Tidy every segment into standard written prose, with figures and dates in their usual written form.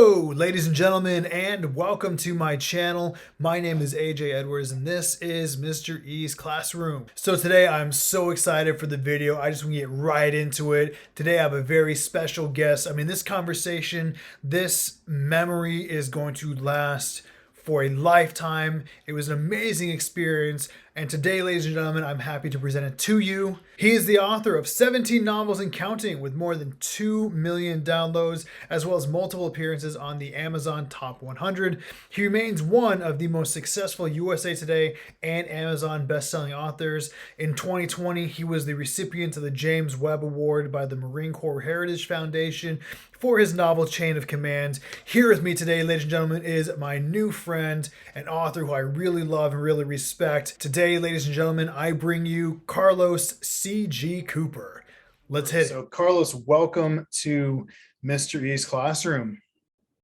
Hello, ladies and gentlemen, and welcome to my channel. My name is AJ Edwards, and this is Mr. E's Classroom. So today I'm so excited for the video. I just want to get right into it. Today I have a very special guest. This conversation, this memory is going to last for a lifetime. It was an amazing experience. And today, ladies and gentlemen, I'm happy to present it to you. He is the author of 17 novels and counting with more than 2 million downloads, as well as multiple appearances on the Amazon Top 100. He remains one of the most successful USA Today and Amazon best-selling authors. In 2020, he was the recipient of the James Webb Award by the Marine Corps Heritage Foundation for his novel Chain of Command. Here with me today, ladies and gentlemen, is my new friend, an author who I really love and really respect. Today, ladies and gentlemen, I bring you Carlos C.G. Cooper. Let's hit it. So, Carlos, welcome to Mr. E's Classroom.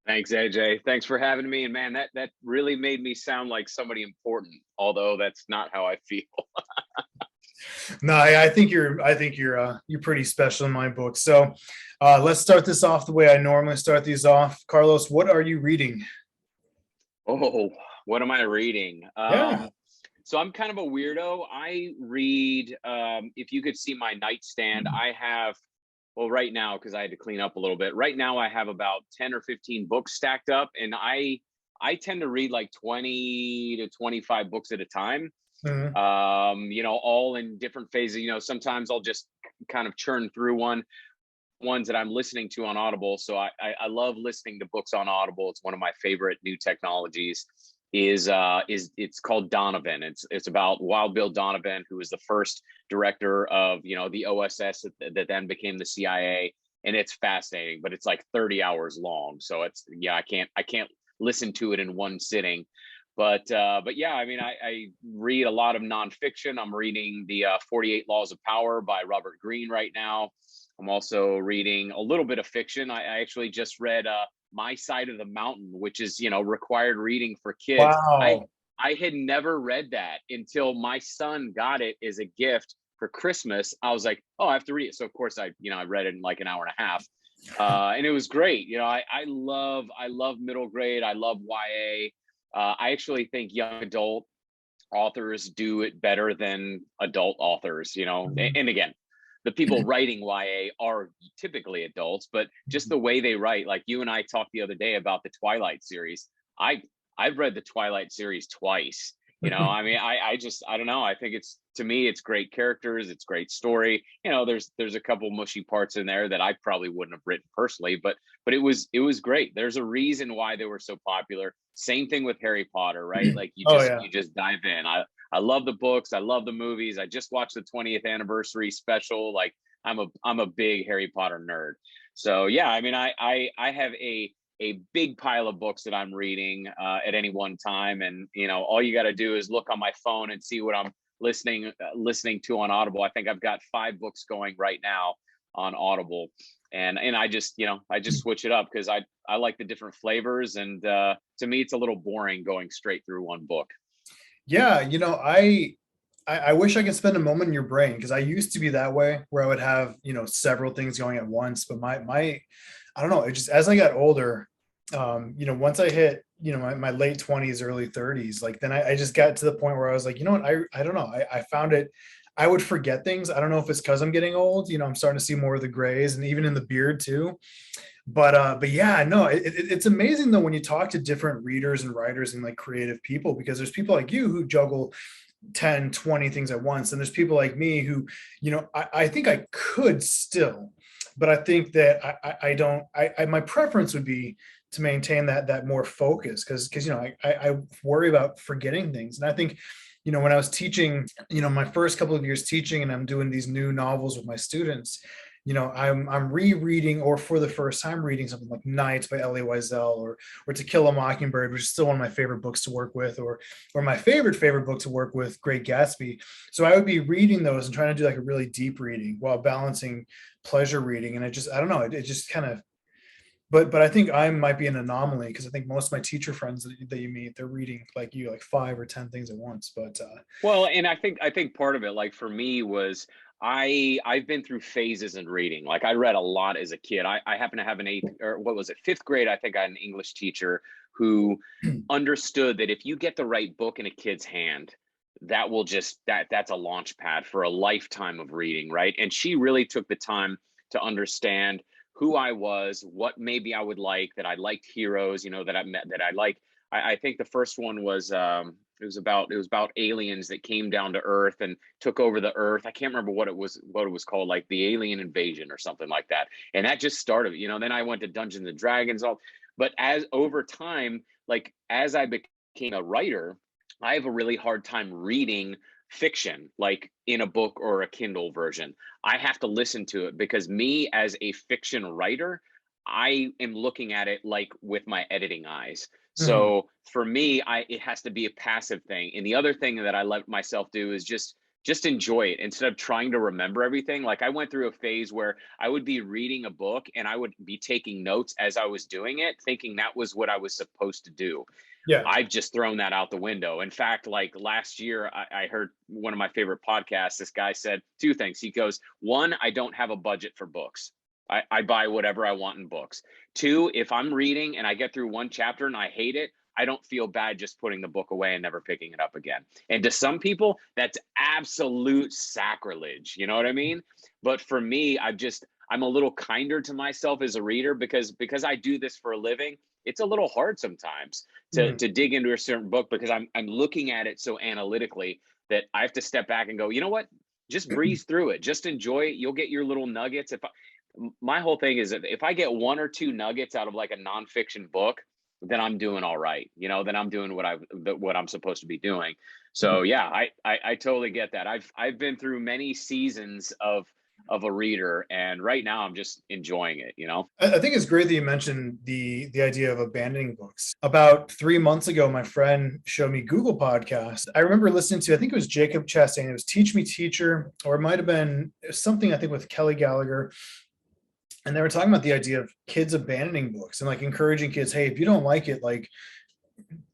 Thanks, AJ. Thanks for having me. And man, that really made me sound like somebody important, although that's not how I feel. No, I think you're pretty special in my book. So let's start this off the way I normally start these off. Carlos, what are you reading? Oh, what am I reading? Yeah. So I'm kind of a weirdo. I read, if you could see my nightstand, I have, well, right now, because I had to clean up a little bit. Right now, I have about 10 or 15 books stacked up, and I tend to read like 20 to 25 books at a time. Mm-hmm. All in different phases. Sometimes I'll just kind of churn through ones that I'm listening to on Audible. So I love listening to books on Audible. It's one of my favorite new technologies. It's called Donovan. It's about Wild Bill Donovan, who was the first director of the OSS that then became the CIA, and it's fascinating. But it's like 30 hours long, so I can't listen to it in one sitting. But yeah, I read a lot of nonfiction. I'm reading the 48 Laws of Power by Robert Greene right now. I'm also reading a little bit of fiction. I actually just read My Side of the Mountain, which is, required reading for kids. Wow. I had never read that until my son got it as a gift for Christmas. I was like, oh, I have to read it. So of course I read it in like an hour and a half. And it was great. I love middle grade. I love YA. I actually think young adult authors do it better than adult authors, Mm-hmm. And again, the people writing YA are typically adults, but just the way they write, like you and I talked the other day about the Twilight series. I've read the Twilight series twice. I don't know. I think to me, it's great characters. It's great story. There's a couple mushy parts in there that I probably wouldn't have written personally, but it was great. There's a reason why they were so popular. Same thing with Harry Potter, right? Like you just dive in. I love the books. I love the movies. I just watched the 20th anniversary special. Like I'm a big Harry Potter nerd. So yeah, I have a big pile of books that I'm reading at any one time. And, all you got to do is look on my phone and see what I'm listening to on Audible. I think I've got 5 books going right now on Audible. And I just switch it up because I like the different flavors. And to me, it's a little boring going straight through one book. Yeah. I wish I could spend a moment in your brain, because I used to be that way, where I would have, several things going at once. But I don't know, it just, as I got older, once I hit, my late 20s, early 30s, like then I just got to the point where I was like, you know what, I don't know. I found it, I would forget things. I don't know if it's because I'm getting old, I'm starting to see more of the grays, and even in the beard too. But yeah, no, it's amazing though when you talk to different readers and writers and like creative people, because there's people like you who juggle 10, 20 things at once, and there's people like me who, I think I could still, but I think that I don't. My preference would be to maintain that more focus, because I worry about forgetting things. And I think, when I was teaching, my first couple of years teaching, and I'm doing these new novels with my students, I'm rereading, or for the first time reading, something like Nights by Elie Wiesel, or To Kill a Mockingbird, which is still one of my favorite books to work with, or my favorite book to work with, Great Gatsby. So I would be reading those and trying to do like a really deep reading while balancing pleasure reading. And I don't know, it just kind of, but I think I might be an anomaly, because I think most of my teacher friends that you meet, they're reading like you, like 5 or 10 things at once. But Well, and I think part of it, like for me, was I've been through phases in reading. Like I read a lot as a kid. I happen to have an eighth, or what was it, fifth grade, I think I had an English teacher who understood that if you get the right book in a kid's hand, that will just that's a launch pad for a lifetime of reading, right? And she really took the time to understand who I was, what maybe I would like, that I liked heroes, you know, that I met, that I like. I think the first one was it was about aliens that came down to Earth and took over the Earth. I can't remember what it was called, like the alien invasion or something like that. And that just started, you know. Then I went to Dungeons and Dragons, all. But as over time, like as I became a writer, I have a really hard time reading fiction, like in a book or a Kindle version. I have to listen to it because me as a fiction writer, I am looking at it like with my editing eyes. Mhm. So for me, it has to be a passive thing. And the other thing that I let myself do is just enjoy it instead of trying to remember everything. Like I went through a phase where I would be reading a book and I would be taking notes as I was doing it, thinking that was what I was supposed to do. Yeah. I've just thrown that out the window. In fact, like last year, I heard one of my favorite podcasts. This guy said two things. He goes, one, I don't have a budget for books. I buy whatever I want in books. Two, if I'm reading and I get through one chapter and I hate it, I don't feel bad just putting the book away and never picking it up again. And to some people, that's absolute sacrilege. You know what I mean? But for me, I'm a little kinder to myself as a reader because I do this for a living. It's a little hard sometimes Mhm. to dig into a certain book because I'm looking at it so analytically that I have to step back and go, you know what? Just breeze through it. Just enjoy it. You'll get your little nuggets. My whole thing is that if I get one or two nuggets out of like a nonfiction book, then I'm doing all right. You know, then I'm doing what I'm supposed to be doing. So yeah, I totally get that. I've been through many seasons of a reader, and right now I'm just enjoying it. You know. I think it's great that you mentioned the idea of abandoning books. About 3 months ago, my friend showed me Google Podcast. I remember listening to, I think it was Jacob Chastain. It was Teach Me Teacher, or it might have been something I think with Kelly Gallagher. And they were talking about the idea of kids abandoning books and like encouraging kids, hey, if you don't like it, like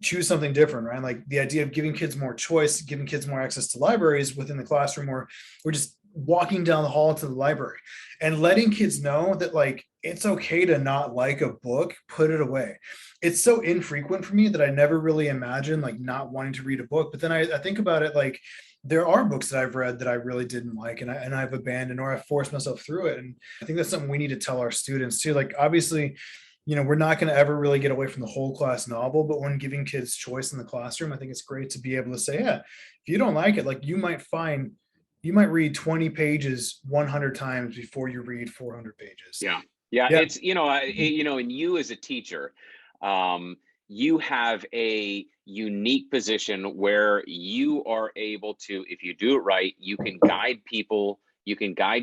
choose something different, right? Like the idea of giving kids more choice, giving kids more access to libraries within the classroom, or we're just walking down the hall to the library and letting kids know that like it's okay to not like a book, put it away. It's so infrequent for me that I never really imagine like not wanting to read a book. But then I think about it like there are books that I've read that I really didn't like, and I've abandoned or I've forced myself through it. And I think that's something we need to tell our students too. Like obviously, we're not going to ever really get away from the whole class novel, but when giving kids choice in the classroom, I think it's great to be able to say, yeah, if you don't like it, like you might read 20 pages 100 times before you read 400 pages. Yeah. Yeah. Yeah. It's, and you as a teacher, um, you have a unique position where you are able to, if you do it right, you can guide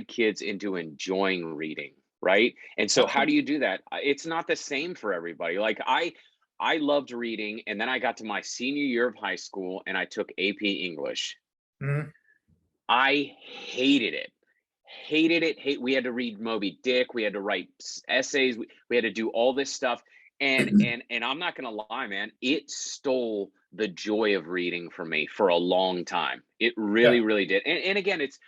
kids into enjoying reading, right? And so how do Absolutely. you do that? It's not the same for everybody. Like I loved reading, and then I got to my senior year of high school and I took AP English. Mhm. I hated it. Hated it. We had to read Moby Dick. We had to write essays. We had to do all this stuff. And I'm not gonna lie, man, it stole the joy of reading from me for a long time. It really, Yeah. really did. And again, it's,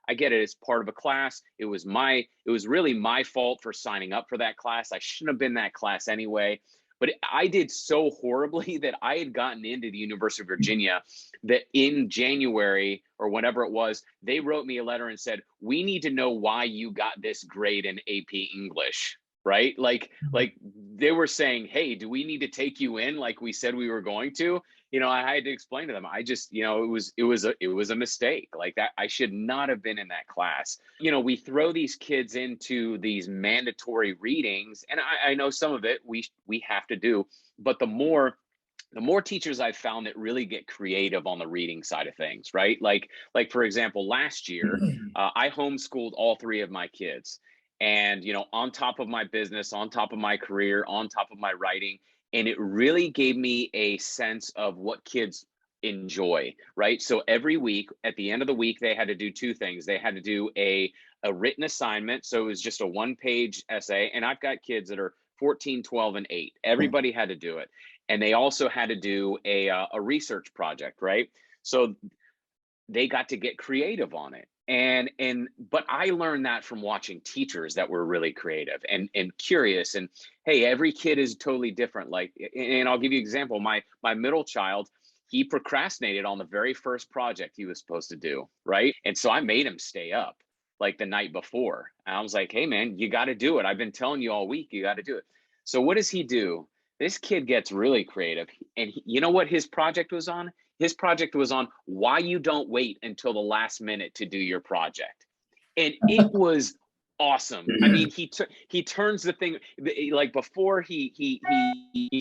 I get it. It's part of a class. It was really my fault for signing up for that class. I shouldn't have been that class anyway. But I did so horribly that I had gotten into the University of Virginia that in January or whenever it was, they wrote me a letter and said, "We need to know why you got this grade in AP English." Right? Like they were saying, "Hey, do we need to take you in like we said we were going to?" I had to explain to them. I just, it was a mistake. Like that, I should not have been in that class. We throw these kids into these mandatory readings, and I know some of it we have to do, but the more teachers I've found that really get creative on the reading side of things, right? Like for example, last year, I homeschooled all three of my kids, and on top of my business, on top of my career, on top of my writing, and it really gave me a sense of what kids enjoy, right? So every week, at the end of the week, they had to do two things. They had to do a written assignment, so it was just a one-page essay, and I've got kids that are 14, 12, and 8. Everybody had to do it, and they also had to do a research project, right? So they got to get creative on it. But I learned that from watching teachers that were really creative and curious. And hey, every kid is totally different. Like, and I'll give you an example. My middle child, he procrastinated on the very first project he was supposed to do, right? And so I made him stay up like the night before. And I was like, hey man, you got to do it. I've been telling you all week, you got to do it. So what does he do? This kid gets really creative. And you know what his project was on? His project was on why you don't wait until the last minute to do your project. And it was awesome. I mean, he turns the thing like before he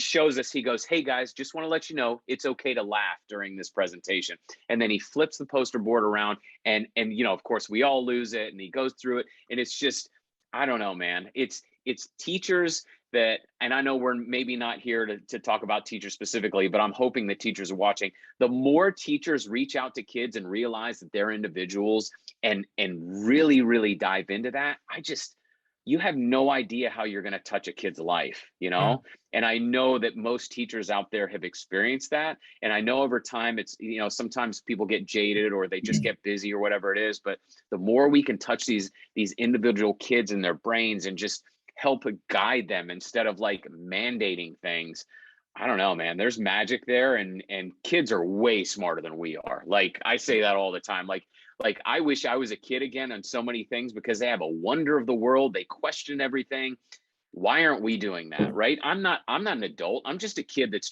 shows us, he goes, hey guys, just want to let you know it's okay to laugh during this presentation. And then he flips the poster board around and you know, of course we all lose it, and he goes through it, and it's just, I don't know, man. It's teachers that, and I know we're maybe not here to talk about teachers specifically, but I'm hoping that teachers are watching. The more teachers reach out to kids and realize that they're individuals and really, really dive into that, you have no idea how you're going to touch a kid's life, you know? And I know that most teachers out there have experienced that. And I know over time it's, you know, sometimes people get jaded or they just get busy or whatever it is. But the more we can touch these individual kids and their brains and just help guide them instead of like mandating things, I don't know, man, there's magic there. And kids are way smarter than we are. Like I say that all the time. Like I wish I was a kid again on so many things, because they have a wonder of the world. They question everything. Why aren't we doing that? Right. I'm not an adult. I'm just a kid that's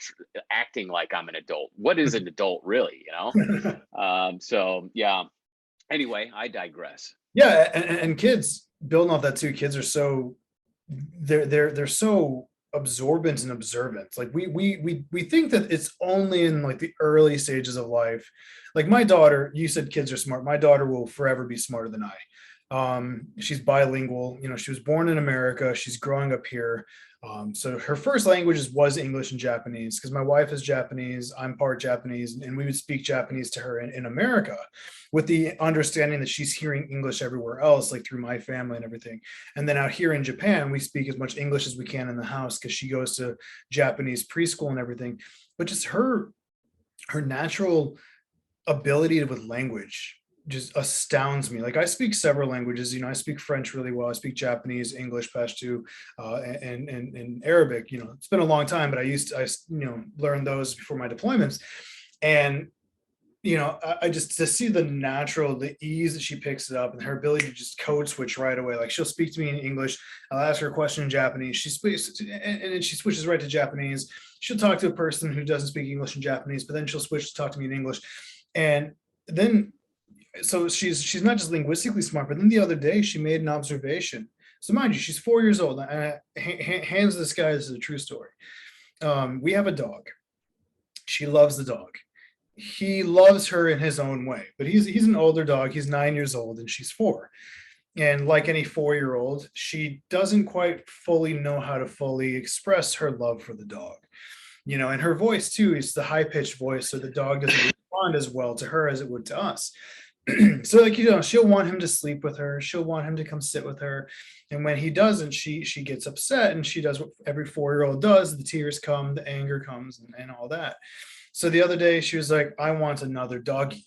acting like I'm an adult. What is an adult really, you know? So yeah, anyway, I digress. Yeah, and kids building off that too. Kids are so they're so absorbent and observant. Like we think that it's only in like the early stages of life. Like my daughter, you said kids are smart. My daughter will forever be smarter than I. She's bilingual. You know, she was born in America. She's growing up here. So her first languages was English and Japanese, because my wife is Japanese, I'm part Japanese, and we would speak Japanese to her in America, with the understanding that she's hearing English everywhere else, like through my family and everything. And then out here in Japan, we speak as much English as we can in the house, because she goes to Japanese preschool and everything. But just her natural ability with language just astounds me. Like I speak several languages, you know, I speak French really well. I speak Japanese, English, Pashto, and Arabic. You know, it's been a long time, but I learned those before my deployments. And, you know, I just, to see the ease that she picks it up and her ability to just code switch right away. Like she'll speak to me in English. I'll ask her a question in Japanese. She speaks and then she switches right to Japanese. She'll talk to a person who doesn't speak English and Japanese, but then she'll switch to talk to me in English. And then, so she's not just linguistically smart, but then the other day she made an observation. So mind you, she's 4 years old. Hands to the sky, this is a true story. We have a dog. She loves the dog. He loves her in his own way, but he's an older dog. He's 9 years old and she's 4. And like any 4-year-old, she doesn't quite fully know how to fully express her love for the dog. You know, and her voice too is the high-pitched voice, so the dog doesn't respond as well to her as it would to us. So like, you know, she'll want him to sleep with her, she'll want him to come sit with her, and when he doesn't, she gets upset, and she does what every 4-year-old does. The tears come, the anger comes, and all that. So the other day she was like, I want another doggy.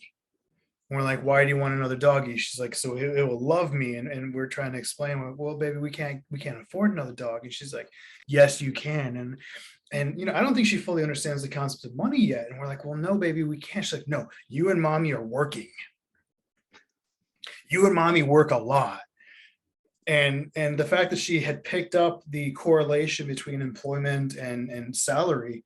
And we're like, why do you want another doggy? She's like, so it will love me. And we're trying to explain, well, baby, we can't afford another dog. And she's like, yes, you can. And you know, I don't think she fully understands the concept of money yet. And we're like, well, no, baby, we can't. She's like, no, you and mommy are working. You and mommy work a lot. And the fact that she had picked up the correlation between employment and salary,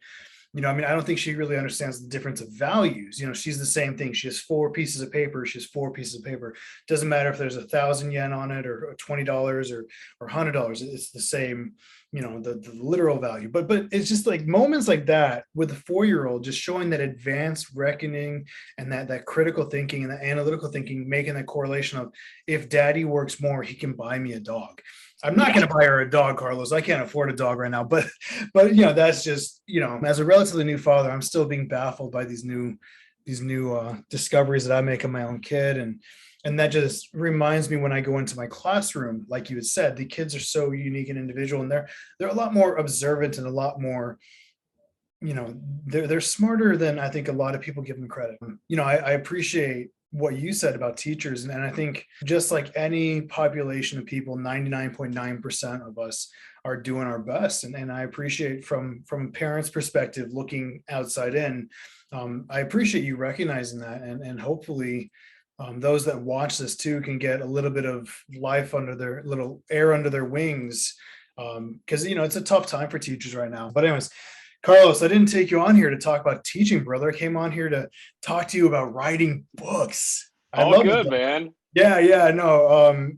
you know, I mean, I don't think she really understands the difference of values. You know, she's the same thing. She has 4 pieces of paper. She has 4 pieces of paper. Doesn't matter if there's 1,000 yen on it or $20 or $100. It's the same, you know, the literal value. But it's just like moments like that with a 4-year-old, just showing that advanced reckoning and that critical thinking and the analytical thinking, making that correlation of, if daddy works more, he can buy me a dog. I'm not going to buy her a dog, Carlos. I can't afford a dog right now, but you know, that's just, you know, as a relatively new father, I'm still being baffled by these new discoveries that I make of my own kid. And that just reminds me, when I go into my classroom, like you had said, the kids are so unique and individual, and they're a lot more observant and a lot more, you know, they're smarter than I think a lot of people give them credit. You know, I appreciate what you said about teachers. And I think just like any population of people, 99.9% of us are doing our best. And I appreciate from a parent's perspective, looking outside in, I appreciate you recognizing that. And hopefully those that watch this too can get a little bit of life under their little air under their wings. Because, it's a tough time for teachers right now. But anyways, Carlos, I didn't take you on here to talk about teaching, brother. I came on here to talk to you about writing books. I All love it. good, man. Yeah, yeah, no.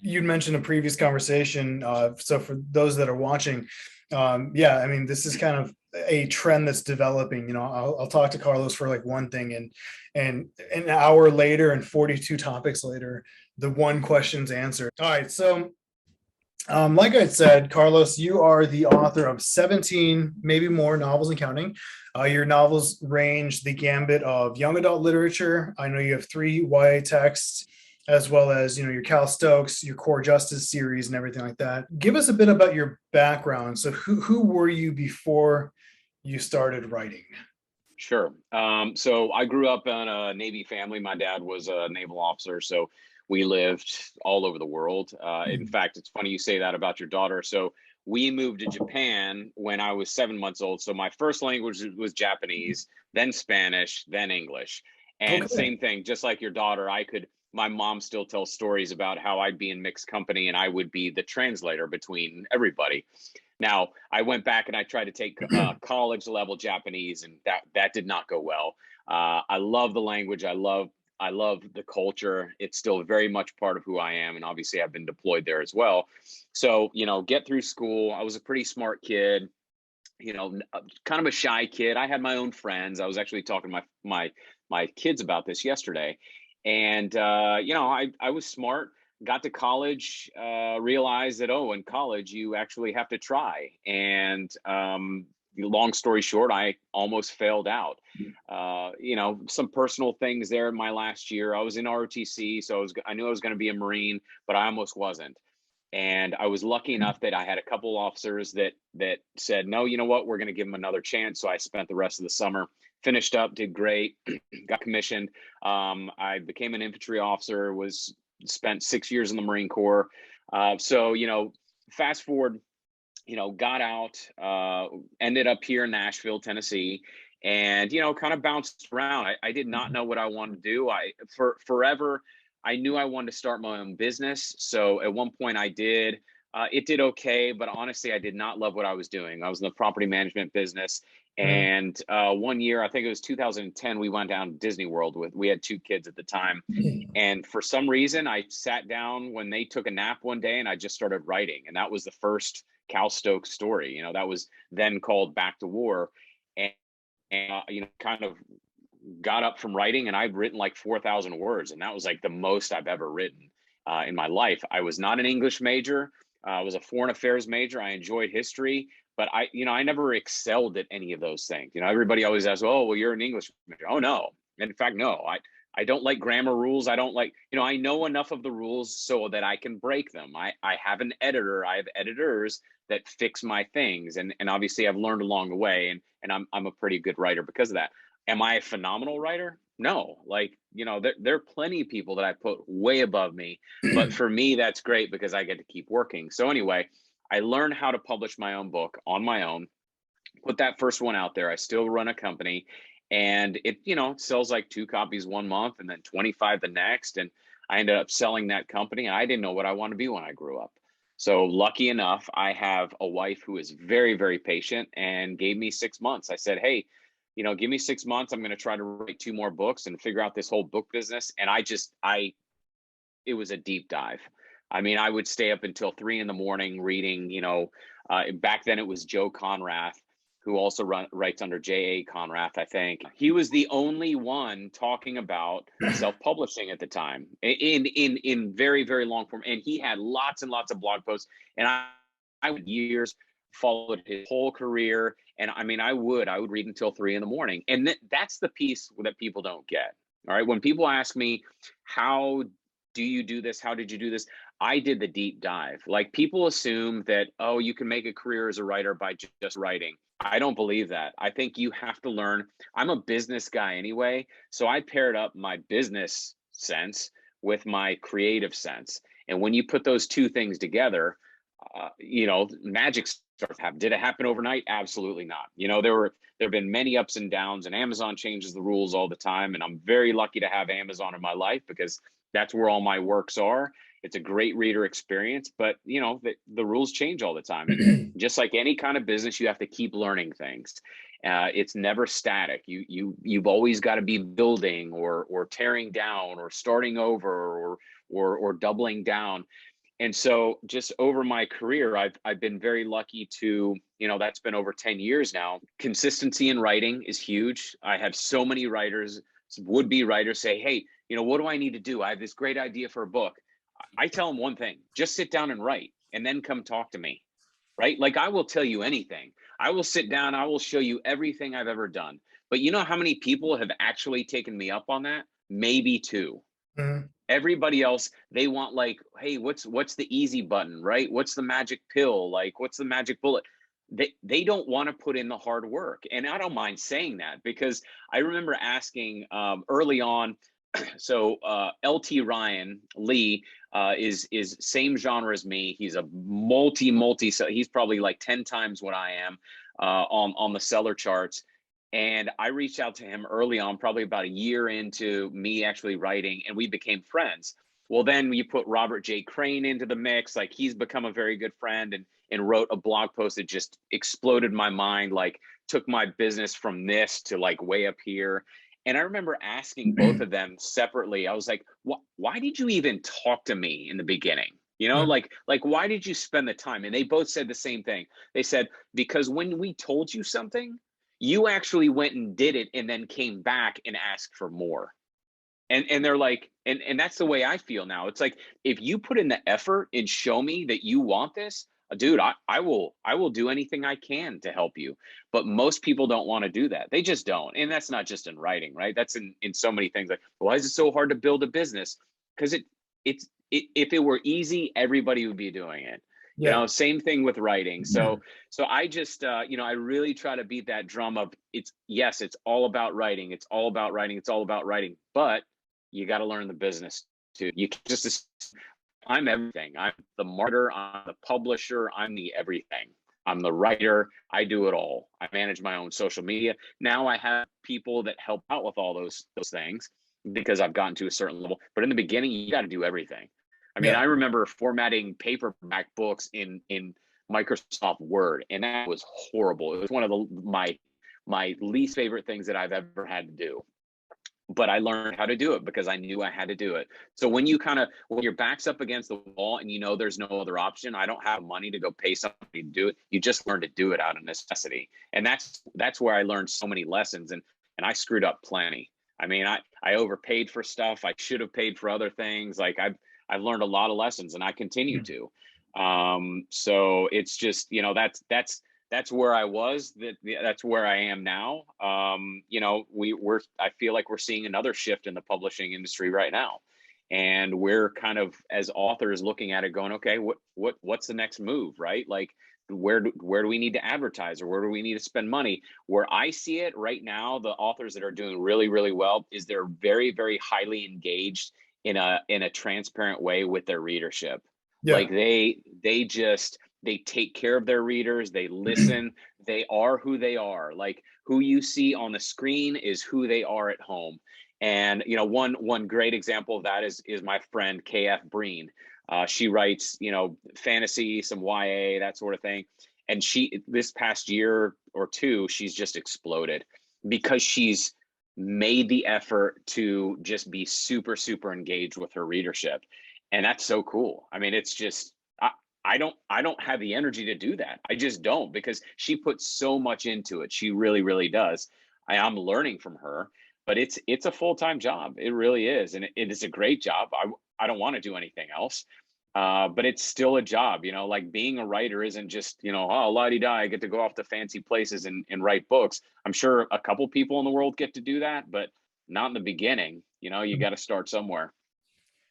You'd mentioned a previous conversation. So for those that are watching, yeah, I mean, this is kind of a trend that's developing. I'll talk to Carlos for like one thing, and an hour later and 42 topics later, the one question's answered. All right, so like I said, Carlos, you are the author of 17, maybe more novels and counting. Your novels range the gambit of young adult literature. I know you have 3 YA texts, as well as your Cal Stokes, your Core Justice series, and everything like that. Give us a bit about your background. So, who were you before you started writing? Sure. So I grew up in a Navy family. My dad was a naval officer, so we lived all over the world. In fact, it's funny you say that about your daughter. So we moved to Japan when I was 7 months old. So my first language was Japanese, then Spanish, then English. And Okay. same thing, just like your daughter, my mom still tells stories about how I'd be in mixed company and I would be the translator between everybody. Now, I went back and I tried to take college level Japanese, and that did not go well. I love the language. I love the culture. It's still very much part of who I am, and obviously I've been deployed there as well. So, get through school. I was a pretty smart kid. Kind of a shy kid. I had my own friends. I was actually talking to my kids about this yesterday, and I was smart. Got to college, realized that in college you actually have to try. And long story short, I almost failed out. Some personal things there in my last year. I was in ROTC, so I knew I was going to be a Marine, but I almost wasn't. And I was lucky enough that I had a couple officers that said, no, you know what, we're going to give them another chance. So I spent the rest of the summer, finished up, did great, got commissioned. I became an infantry officer, spent 6 years in the Marine Corps. So fast forward, got out, ended up here in Nashville, Tennessee, and kind of bounced around. I did not know what I wanted to do. Forever I knew I wanted to start my own business. So at one point I did. It did okay, but honestly, I did not love what I was doing. I was in the property management business. And one year, I think it was 2010, we went down to Disney World we had 2 kids at the time. And for some reason, I sat down when they took a nap one day and I just started writing. And that was the first Cal Stokes story. That was then called Back to War. And kind of got up from writing, and I've written like 4,000 words, and that was like the most I've ever written in my life. I was not an English major. I was a foreign affairs major. I enjoyed history, but I never excelled at any of those things. Everybody always asks, "Oh, well, you're an English major." Oh no, in fact, no. I don't like grammar rules. I don't like, I know enough of the rules so that I can break them. I have an editor. I have editors that fix my things, and obviously I've learned along the way, and I'm a pretty good writer because of that. Am I a phenomenal writer? No. There are plenty of people that I put way above me, but for me, that's great because I get to keep working. So anyway, I learned how to publish my own book on my own, put that first one out there. I still run a company, and it sells like 2 copies one month and then 25 the next. And I ended up selling that company, and I didn't know what I wanted to be when I grew up. So lucky enough, I have a wife who is very, very patient and gave me 6 months. I said, hey, give me 6 months. I'm going to try to write 2 more books and figure out this whole book business. And it was a deep dive. I mean, I would stay up until 3 a.m. reading, back then it was Joe Conrath, who also writes under J.A. Conrath, I think. He was the only one talking about self-publishing at the time in very, very long form. And he had lots and lots of blog posts. And I would years followed his whole career. And I mean, I would read until 3 a.m. And that's the piece that people don't get. All right. When people ask me, how do you do this? How did you do this? I did the deep dive. Like, people assume that, oh, you can make a career as a writer by just writing. I don't believe that. I think you have to learn. I'm a business guy anyway. So I paired up my business sense with my creative sense. And when you put those two things together, magic starts to happen. Did it happen overnight? Absolutely not. There have been many ups and downs, and Amazon changes the rules all the time. And I'm very lucky to have Amazon in my life because that's where all my works are. It's a great reader experience, but the rules change all the time. And just like any kind of business, you have to keep learning things. It's never static. You've always got to be building or tearing down or starting over or doubling down. And so just over my career, I've been very lucky to, that's been over 10 years now. Consistency in writing is huge. I have so many writers, would-be writers say, hey, what do I need to do? I have this great idea for a book. I tell them one thing, just sit down and write and then come talk to me, right? Like I will tell you anything. I will sit down, I will show you everything I've ever done. But you know how many people have actually taken me up on that? Maybe two. Mhm. Everybody else, they want like, hey, what's the easy button, right? What's the magic pill? Like, what's the magic bullet? They don't want to put in the hard work. And I don't mind saying that because I remember asking early on, so LT Ryan Lee is same genre as me. He's a multi, so he's probably like 10 times what I am on the seller charts. And I reached out to him early on, probably about a year into me actually writing, and we became friends. Well, then you put Robert J. Crane into the mix, like he's become a very good friend and wrote a blog post that just exploded my mind, like took my business from this to like way up here. And I remember asking both of them separately. I was like, why did you even talk to me in the beginning? Like why did you spend the time? And they both said the same thing. They said, because when we told you something, you actually went and did it and then came back and asked for more. And they're like, and that's the way I feel now. It's like, if you put in the effort and show me that you want this, dude, I will do anything I can to help you. But most people don't want to do that. They just don't. And that's not just in writing, right? That's in so many things. Like, why is it so hard to build a business? Because if it were easy, everybody would be doing it. Yeah. Same thing with writing. So I just, I really try to beat that drum of it's all about writing. It's all about writing. It's all about writing, but you got to learn the business too. You can just, I'm everything. I'm the marketer, I'm the publisher, I'm the everything. I'm the writer. I do it all. I manage my own social media. Now I have people that help out with all those things because I've gotten to a certain level. But in the beginning, you got to do everything. I mean, Yeah. I remember formatting paperback books in Microsoft Word, and that was horrible. It was one of my least favorite things that I've ever had to do. But I learned how to do it because I knew I had to do it. So when your back's up against the wall and there's no other option, I don't have money to go pay somebody to do it. You just learn to do it out of necessity. And that's where I learned so many lessons, and I screwed up plenty. I mean, I overpaid for stuff. I should have paid for other things. Like I've learned a lot of lessons, and I continue to. So it's just, that's where I was. That's where I am now. I feel like we're seeing another shift in the publishing industry right now, and we're kind of, as authors, looking at it, going, okay, what's the next move, right? Like, where do we need to advertise, or where do we need to spend money? Where I see it right now, the authors that are doing really, really well is they're very, very highly engaged in a transparent way with their readership. Yeah. Like they take care of their readers, they listen, they are who they are. Like, who you see on the screen is who they are at home. And one great example of that is my friend KF Breen. She writes fantasy, some YA, that sort of thing. And this past year or two, she's just exploded because she's made the effort to just be super, super engaged with her readership. And that's so cool. I mean, it's just, I don't have the energy to do that. I just don't, because she puts so much into it. She really, really does. I'm learning from her, but it's a full-time job. It really is. And it is a great job. I don't want to do anything else. But it's still a job, like being a writer isn't just, oh, la-di-da, I get to go off to fancy places and write books. I'm sure a couple people in the world get to do that, but not in the beginning. You got to start somewhere.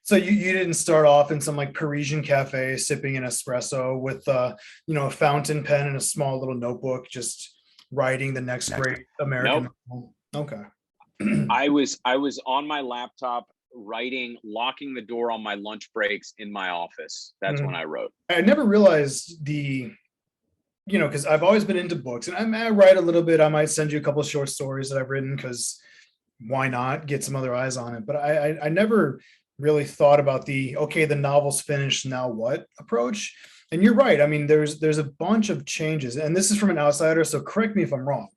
So you didn't start off in some like Parisian cafe sipping an espresso with a fountain pen and a small little notebook, just writing the next great American Nope. novel. Okay. I was on my laptop writing, locking the door on my lunch breaks in my office. That's when Mhm. I wrote. I never realized because I've always been into books, and I write a little bit. I might send you a couple of short stories that I've written because why not get some other eyes on it? But I never really thought about the novel's finished, now what approach. And you're right. I mean, there's a bunch of changes, and this is from an outsider, so correct me if I'm wrong.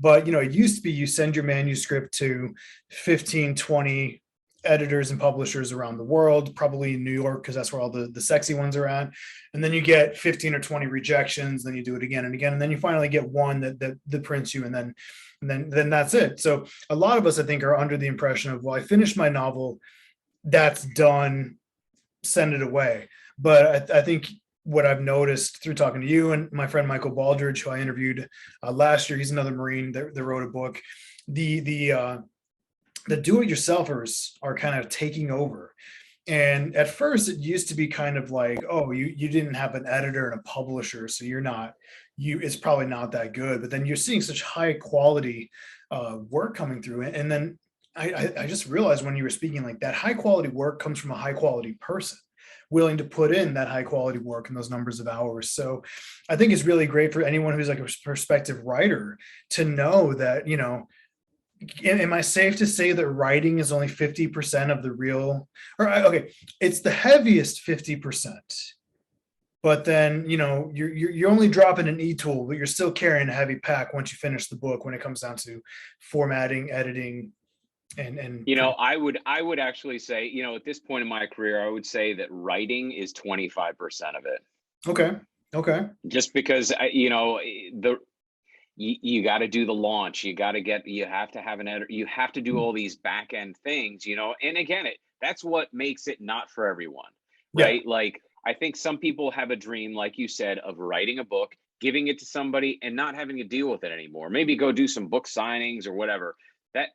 But it used to be you send your manuscript to 15, 20 editors and publishers around the world, probably in New York, because that's where all the sexy ones are at. And then you get 15 or 20 rejections, then you do it again and again, and then you finally get one that prints you, and then that's it. So a lot of us, I think, are under the impression of, well, I finished my novel, that's done, send it away. But I think what I've noticed through talking to you and my friend Michael Baldridge, who I interviewed last year, he's another Marine that wrote a book. The do-it-yourselfers are kind of taking over. And at first, it used to be kind of like, oh, you didn't have an editor and a publisher, so it's probably not that good. But then you're seeing such high quality work coming through, and then I just realized when you were speaking, like, that high quality work comes from a high quality person willing to put in that high quality work and those numbers of hours. So I think it's really great for anyone who's like a prospective writer to know that, am I safe to say that writing is only 50% of the real, or okay, it's the heaviest 50%, but then you're only dropping an e-tool, but you're still carrying a heavy pack once you finish the book when it comes down to formatting, editing, and I would actually say, at this point in my career, I would say that writing is 25% of it. okay, okay, Just because you got to do the launch, you have to have an editor, you have to do all these back end things, and again, that's what makes it not for everyone, yeah, right? Like, I think some people have a dream, like you said, of writing a book, giving it to somebody, and not having to deal with it anymore. Maybe go do some book signings or whatever. That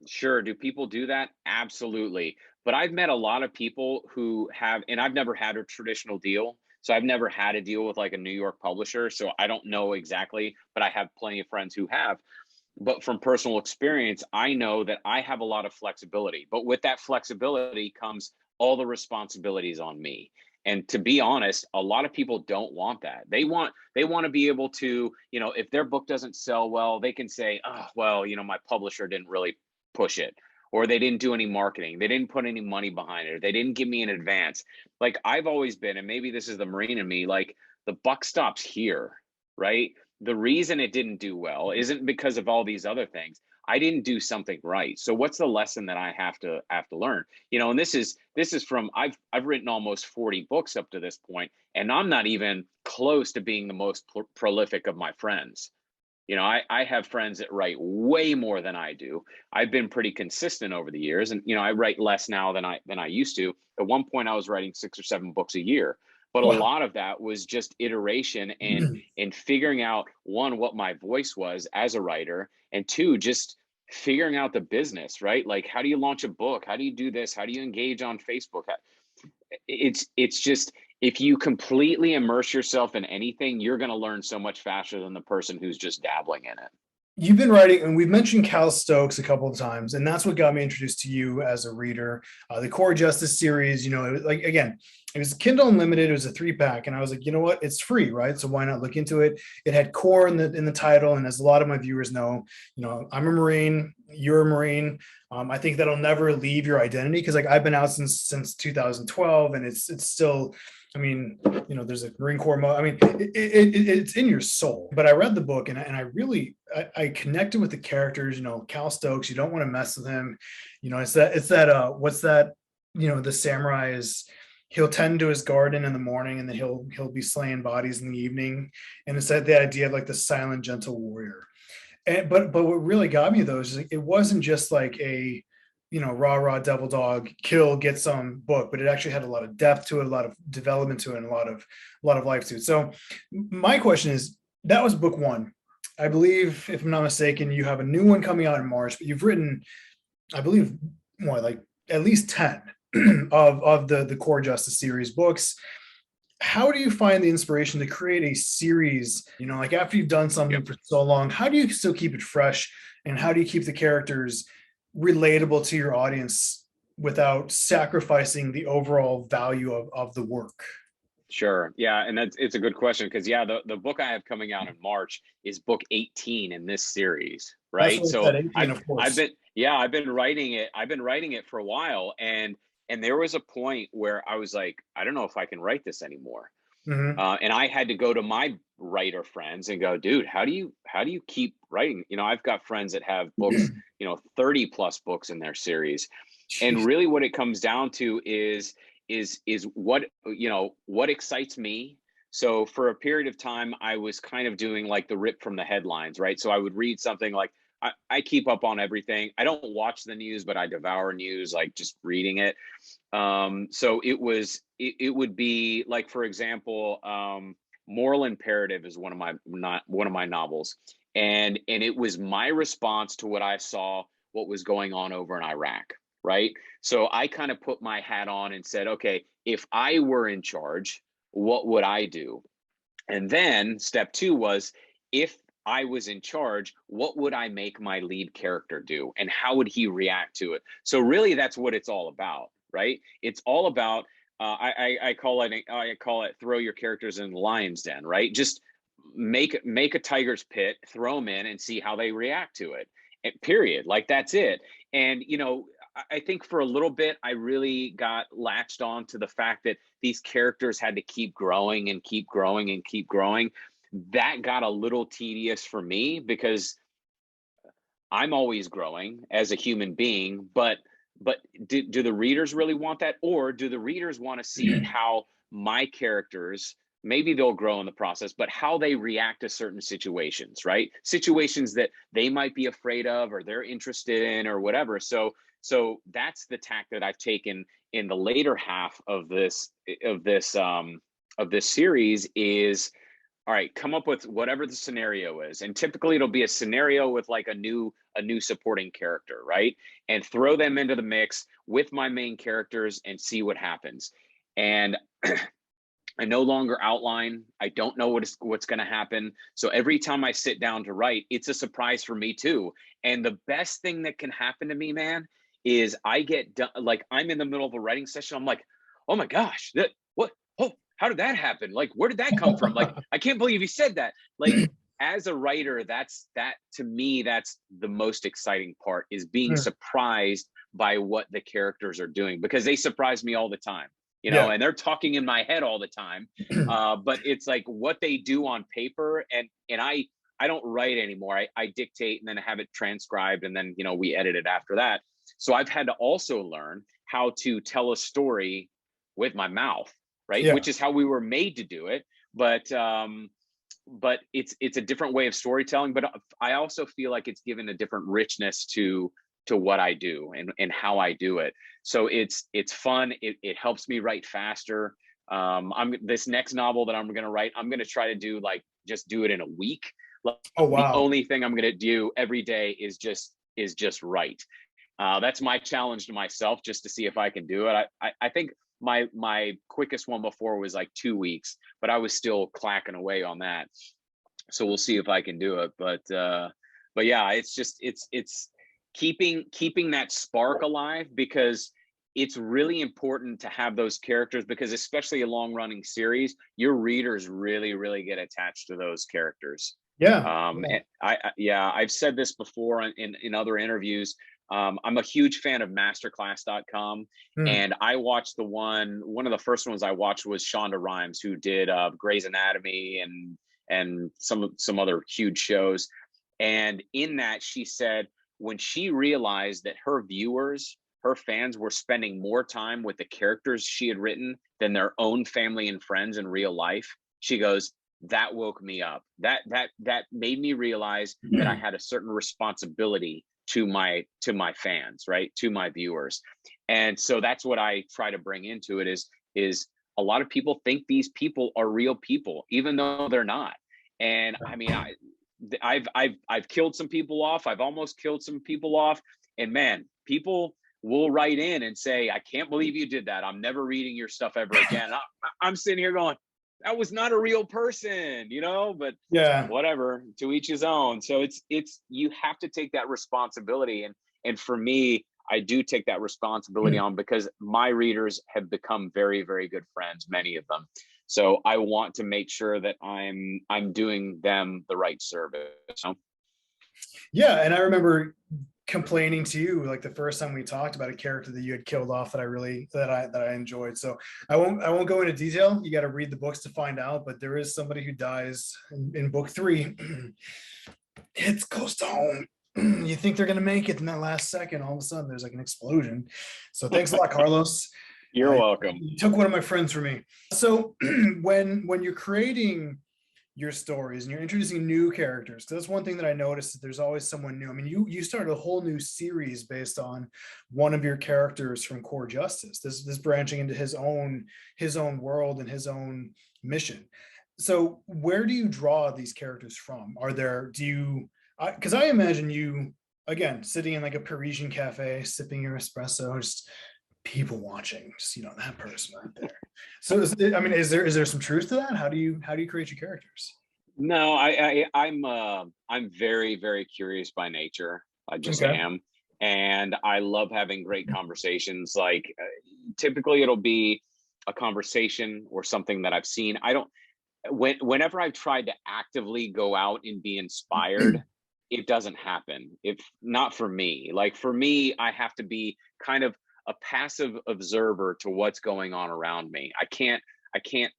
Sure, do people do that? Absolutely. But I've met a lot of people who have, and I've never had a traditional deal. So I've never had a deal with like a New York publisher. So I don't know exactly, but I have plenty of friends who have. But from personal experience, I know that I have a lot of flexibility. But with that flexibility comes all the responsibilities on me. And to be honest, a lot of people don't want that. They want to be able to, if their book doesn't sell well, they can say, oh, well, my publisher didn't really push it, or they didn't do any marketing, they didn't put any money behind it, or they didn't give me an advance. Like, I've always been, and maybe this is the Marine in me, like, the buck stops here, right? The reason it didn't do well isn't because of all these other things. I didn't do something right. So what's the lesson that I have to learn? And this is from, I've written almost 40 books up to this point, and I'm not even close to being the most prolific of my friends. I have friends that write way more than I do. I've been pretty consistent over the years, and I write less now than I used to. At one point, I was writing 6 or 7 books a year, but a wow, lot of that was just iteration and figuring out, one, what my voice was as a writer, and two, just figuring out the business, right? Like, how do you launch a book? How do you do this? How do you engage on Facebook? It's just, if you completely immerse yourself in anything, you're going to learn so much faster than the person who's just dabbling in it. you've been writing, and we've mentioned Cal Stokes a couple of times, and that's what got me introduced to you as a reader. The Core Justice series, it was like, again, it was Kindle Unlimited. It was a 3-pack, and I was like, you know what? It's free, right? So why not look into it? It had core in the title, and as a lot of my viewers know, I'm a Marine. You're a Marine. I think that'll never leave your identity, because like I've been out since 2012, and it's still. I mean, there's a Marine Corps mode. I mean, it's in your soul. But I read the book, and I really I connected with the characters. Cal Stokes. You don't want to mess with him. It's that what's that? The samurai is, he'll tend to his garden in the morning, and then he'll be slaying bodies in the evening. And it's that the idea of like the silent, gentle warrior. But what really got me though is like, it wasn't just like a rah devil dog kill get some book, but it actually had a lot of depth to it, a lot of development to it, and a lot of life to it. So my question is, that was book one. I believe, if I'm not mistaken, you have a new one coming out in March, but you've written, I believe, more like at least 10 of the Core Justice series books. How do you find the inspiration to create a series? Like, after you've done something Yep. for so long, how do you still keep it fresh, and how do you keep the characters relatable to your audience without sacrificing the overall value of the work. Sure. Yeah, and it's a good question because yeah, the book I have coming out in March is book 18 in this series, That's right? what I So said, 18, of I've course. been yeah, I've been writing it for a while, and there was a point where I was like, I don't know if I can write this anymore. Hmm. And I had to go to my writer friends and go, dude, how do you keep writing? I've got friends that have books, 30 plus books in their series, and Jeez. really what it comes down to is what what excites me. So for a period of time I was kind of doing like the rip from the headlines, right? So I would read something like, I keep up on everything. I don't watch the news, but I devour news, like just reading it. So it would be like, for example, Moral Imperative is one of my novels, and it was my response to what I saw, what was going on over in Iraq, right? So I kind of put my hat on and said, okay, if I were in charge, what would I do? And then step two was, if I was in charge, what would I make my lead character do? And how would he react to it? So really that's what it's all about, right? It's all about I call it throw your characters in the lion's den, right? Just make a tiger's pit, throw them in and see how they react to it. And period. Like that's it. And I think for a little bit I really got latched on to the fact that these characters had to keep growing and keep growing and keep growing. That got a little tedious for me because I'm always growing as a human being, but do the readers really want that, or do the readers want to see how my characters, maybe they'll grow in the process, but how they react to certain situations, right? Situations that they might be afraid of or they're interested in or whatever. So that's the tack that I've taken in the later half of this series is, all right, come up with whatever the scenario is, and typically it'll be a scenario with like a new supporting character, right? And throw them into the mix with my main characters and see what happens. And I no longer outline. I don't know what's going to happen. So every time I sit down to write, it's a surprise for me too. And the best thing that can happen to me, man, is I get done, like I'm in the middle of a writing session. I'm like, oh my gosh, that what? Oh, how did that happen? Like, where did that come from? Like, I can't believe you said that. Like, as a writer, that to me, that's the most exciting part, is being surprised by what the characters are doing, because they surprise me all the time, Yeah. and they're talking in my head all the time. But it's like what they do on paper, and I don't write anymore. I dictate and then have it transcribed, and then we edit it after that. So I've had to also learn how to tell a story with my mouth, right? Yeah. Which is how we were made to do it. But it's a different way of storytelling. But I also feel like it's given a different richness to what I do and how I do it. So it's fun. It helps me write faster. I'm this next novel that I'm going to write, I'm going to try to do like just do it in a week. Like, Oh, the wow. only thing I'm going to do every day is just write. That's my challenge to myself, just to see if I can do it. I think my quickest one before was like 2 weeks, but I was still clacking away on that. So we'll see if I can do it. But yeah, it's just it's keeping that spark alive, because it's really important to have those characters, because especially a long running series, your readers really get attached to those characters. Yeah. And yeah, I've said this before in other interviews. I'm a huge fan of masterclass.com, Hmm. and I watched one of the first ones I watched was Shonda Rhimes, who did Grey's Anatomy and some other huge shows. And in that, she said when she realized that her fans were spending more time with the characters she had written than their own family and friends in real life, she goes, that woke me up. That made me realize that I had a certain responsibility to my fans, right? To my viewers. And so that's what I try to bring into it is a lot of people think these people are real people, even though they're not. And I mean, I've killed some people off. I've almost killed some people off. And man, people will write in and say, I can't believe you did that. I'm never reading your stuff ever again. I'm sitting here going, that was not a real person, but Yeah. whatever, to each his own. So it's you have to take that responsibility. And for me, I do take that responsibility on because my readers have become very, very good friends, many of them. So I want to make sure that I'm doing them the right service. So, Yeah, and I remember complaining to you like the first time we talked about a character that you had killed off that I enjoyed. So I won't go into detail. You got to read the books to find out, but there is somebody who dies in book 3. It's close to home. You think they're gonna make it in that last second, all of a sudden there's like an explosion. So thanks a lot, Carlos. you're welcome. You took one of my friends from me. So when you're creating your stories and you're introducing new characters, that's one thing that I noticed, that there's always someone new. I mean, you started a whole new series based on one of your characters from Core Justice, this branching into his own world and his own mission. So where do you draw these characters from? Because I imagine you, again, sitting in like a Parisian cafe sipping your espresso, just people watching, just that person right there. So I mean, is there some truth to that? How do you create your characters? No, I'm very, very curious by nature. I just Okay. am. And I love having great conversations. Like typically it'll be a conversation or something that I've seen. I don't whenever I've tried to actively go out and be inspired, it doesn't happen. If not for me, like for me, I have to be kind of a passive observer to what's going on around me. I can't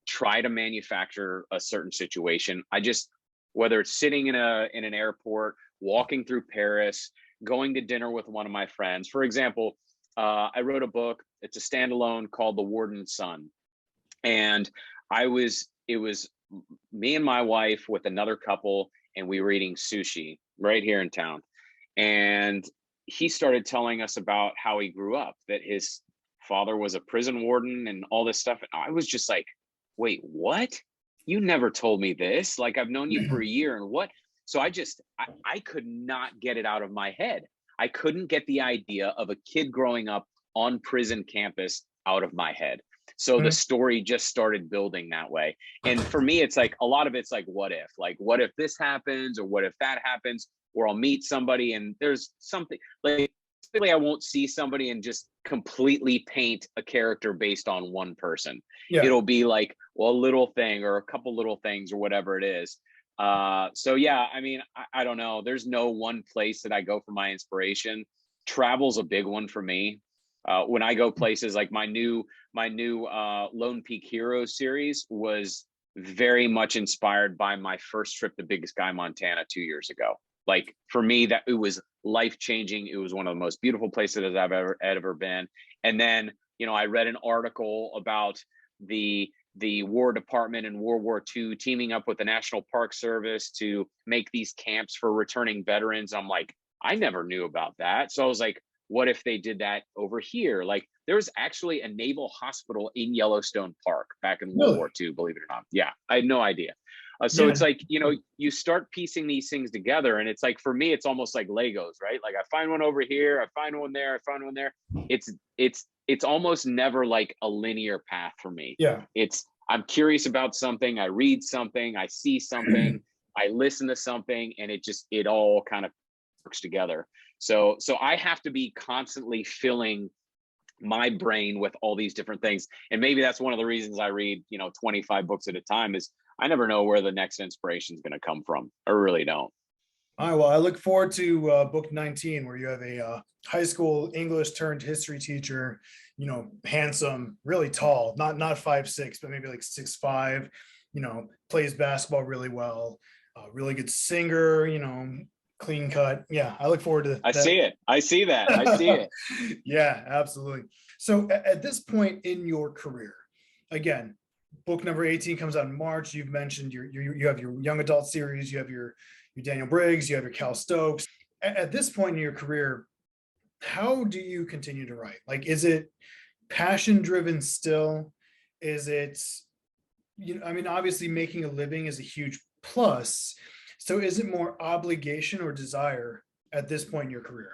try to manufacture a certain situation. I just, whether it's sitting in an airport, walking through Paris, going to dinner with one of my friends. For example, I wrote a book. It's a standalone called The Warden's Son, and it was me and my wife with another couple, and we were eating sushi right here in town. And he started telling us about how he grew up, that his father was a prison warden and all this stuff. And I was just like, wait, what? You never told me this. Like, I've known you for a year, and what? So I could not get it out of my head. I couldn't get the idea of a kid growing up on prison campus out of my head. So the story just started building that way. And for me, it's like a lot of it's like, what if? Like, what if this happens, or what if that happens? Or I'll meet somebody and there's something like, typically I won't see somebody and just completely paint a character based on one person. Yeah. It'll be like, well, a little thing or a couple little things or whatever it is. So yeah, I mean, I don't know. There's no one place that I go for my inspiration. Travel's a big one for me. When I go places, like my new Lone Peak Heroes series was very much inspired by my first trip to Big Sky, Montana 2 years ago. Like for me, that it was life changing. It was one of the most beautiful places that I've ever been. And then, I read an article about the War Department in World War II teaming up with the National Park Service to make these camps for returning veterans. I'm like, I never knew about that. So I was like, what if they did that over here? Like there was actually a naval hospital in Yellowstone Park back in World Really? War II, believe it or not. Yeah, I had no idea. So Yeah. it's like, you start piecing these things together, and it's like, for me, it's almost like Legos, right? Like I find one over here, I find one there, I find one there. It's almost never like a linear path for me. Yeah. I'm curious about something, I read something, I see something, I listen to something, and it all kind of works together. So I have to be constantly filling my brain with all these different things. And maybe that's one of the reasons I read, 25 books at a time, is I never know where the next inspiration is going to come from. I really don't. All right. Well, I look forward to book 19, where you have a high school English turned history teacher, handsome, really tall, not 5'6", but maybe like 6'5", plays basketball really well, really good singer, clean cut. Yeah, I look forward to I that. see it. I see that. I see it. Yeah, absolutely. So at this point in your career, again, book number 18 comes out in March. You've mentioned you have your young adult series, you have your Daniel Briggs, you have your Cal Stokes. At this point in your career, how do you continue to write? Like, is it passion driven still? Is it, I mean, obviously making a living is a huge plus. So is it more obligation or desire at this point in your career?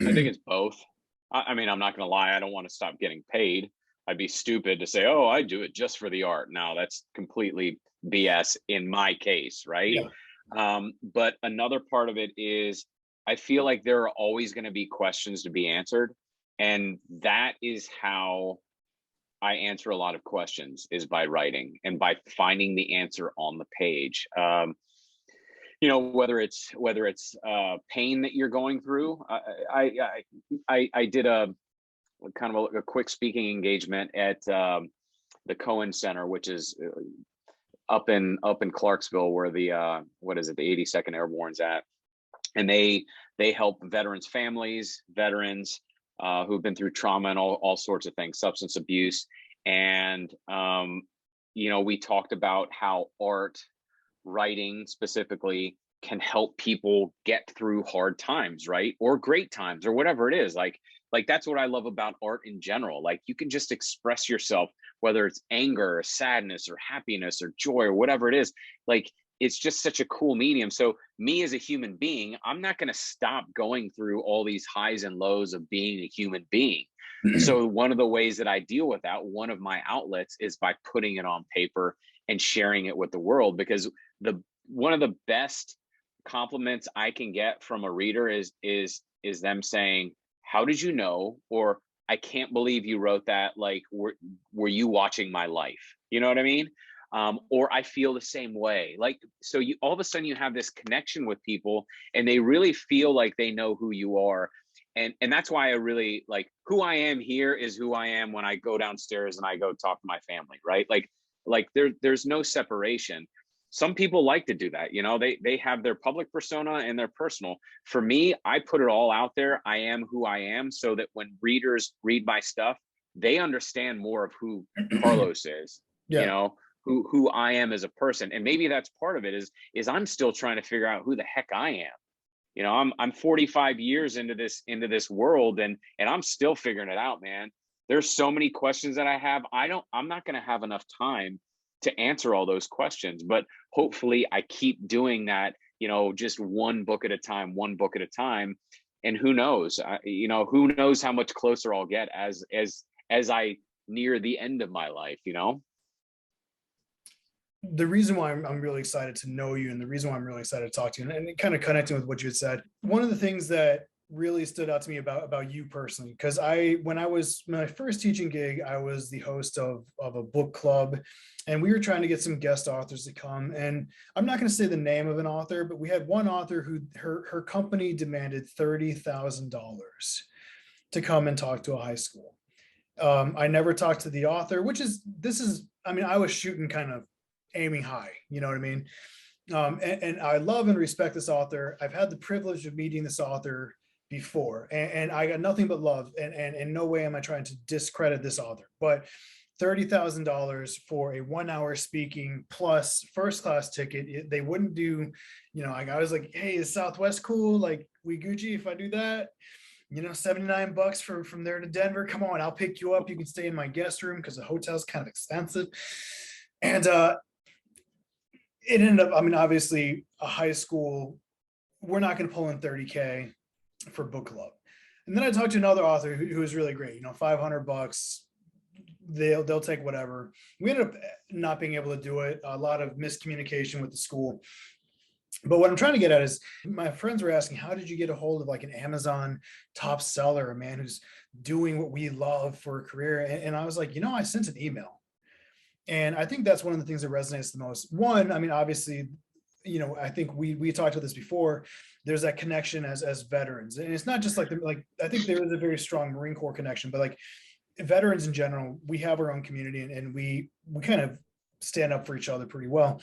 I think it's both. I mean, I'm not going to lie. I don't want to stop getting paid. I'd be stupid to say, oh, I do it just for the art. No, that's completely BS in my case, right? Yeah. But another part of it is I feel like there are always going to be questions to be answered. And that is how I answer a lot of questions, is by writing and by finding the answer on the page. Whether it's pain that you're going through. I did a kind of a quick speaking engagement at the Cohen Center, which is up in Clarksville, where the what is it, the 82nd Airborne's at, and they help veterans' families, veterans who've been through trauma and all sorts of things, substance abuse, and we talked about how art, writing specifically, can help people get through hard times, right? Or great times, or whatever it is. Like that's what I love about art in general. Like, you can just express yourself, whether it's anger or sadness or happiness or joy or whatever it is. Like, it's just such a cool medium. So me as a human being, I'm not going to stop going through all these highs and lows of being a human being. So one of the ways that I deal with that, one of my outlets, is by putting it on paper and sharing it with the world. Because one of the best compliments I can get from a reader is them saying, "How did you know?" Or, "I can't believe you wrote that. Like, were you watching my life?" You know what I mean? Or, "I feel the same way." Like, so you all of a sudden you have this connection with people, and they really feel like they know who you are. And that's why I really like, who I am here is who I am when I go downstairs and I go talk to my family, right? Like there's no separation. Some people like to do that, they have their public persona and their personal. For me, I put it all out there. I am who I am, so that when readers read my stuff, they understand more of who Carlos is, Yeah. who I am as a person. And maybe that's part of it, is I'm still trying to figure out who the heck I am. I'm 45 years into this world, and I'm still figuring it out, man. There's so many questions that I have. I'm not going to have enough time to answer all those questions, but hopefully I keep doing that, just one book at a time. And who knows, who knows how much closer I'll get as I near the end of my life. The reason why I'm really excited to know you, and the reason why I'm really excited to talk to you, and kind of connecting with what you had said, one of the things that really stood out to me about you personally, because when I was my first teaching gig, I was the host of a book club, and we were trying to get some guest authors to come. And I'm not going to say the name of an author, but we had one author who her company demanded $30,000 to come and talk to a high school. I never talked to the author, I mean, I was shooting kind of aiming high, you know what I mean? And I love and respect this author. I've had the privilege of meeting this author before, and I got nothing but love, and in no way am I trying to discredit this author, but $30,000 for a 1 hour speaking plus first class ticket. They wouldn't do, I was like, "Hey, is Southwest cool? Like, we Gucci if I do that?" $79 from there to Denver. Come on, I'll pick you up. You can stay in my guest room because the hotel's kind of expensive. And it ended up, I mean, obviously a high school, we're not going to pull in 30K for book club. And then I talked to another author who was really great, $500, they'll take whatever. We ended up not being able to do it. A lot of miscommunication with the school. But what I'm trying to get at is, my friends were asking, how did you get a hold of like an Amazon top seller, a man who's doing what we love for a career? And I was like, I sent an email. And I think that's one of the things that resonates the most. One, I mean, obviously, I think we talked about this before. There's that connection as veterans, and it's not just like I think there is a very strong Marine Corps connection, but like veterans in general, we have our own community, and we kind of stand up for each other pretty well.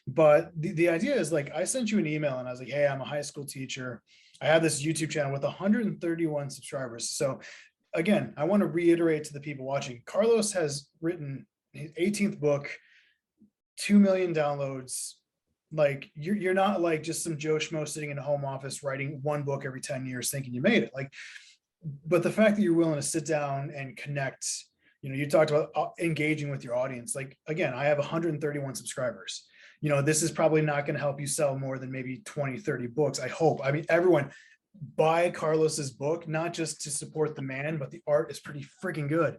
But the idea is, like, I sent you an email and I was like, "Hey, I'm a high school teacher. I have this YouTube channel with 131 subscribers." So again, I want to reiterate to the people watching, Carlos has written his 18th book, 2 million downloads. Like, you're not like just some Joe Schmo sitting in a home office writing one book every 10 years thinking you made it. Like, but the fact that you're willing to sit down and connect, you talked about engaging with your audience. Like, again, I have 131 subscribers. This is probably not going to help you sell more than maybe 20, 30 books. I hope. I mean, everyone buy Carlos's book, not just to support the man, but the art is pretty freaking good.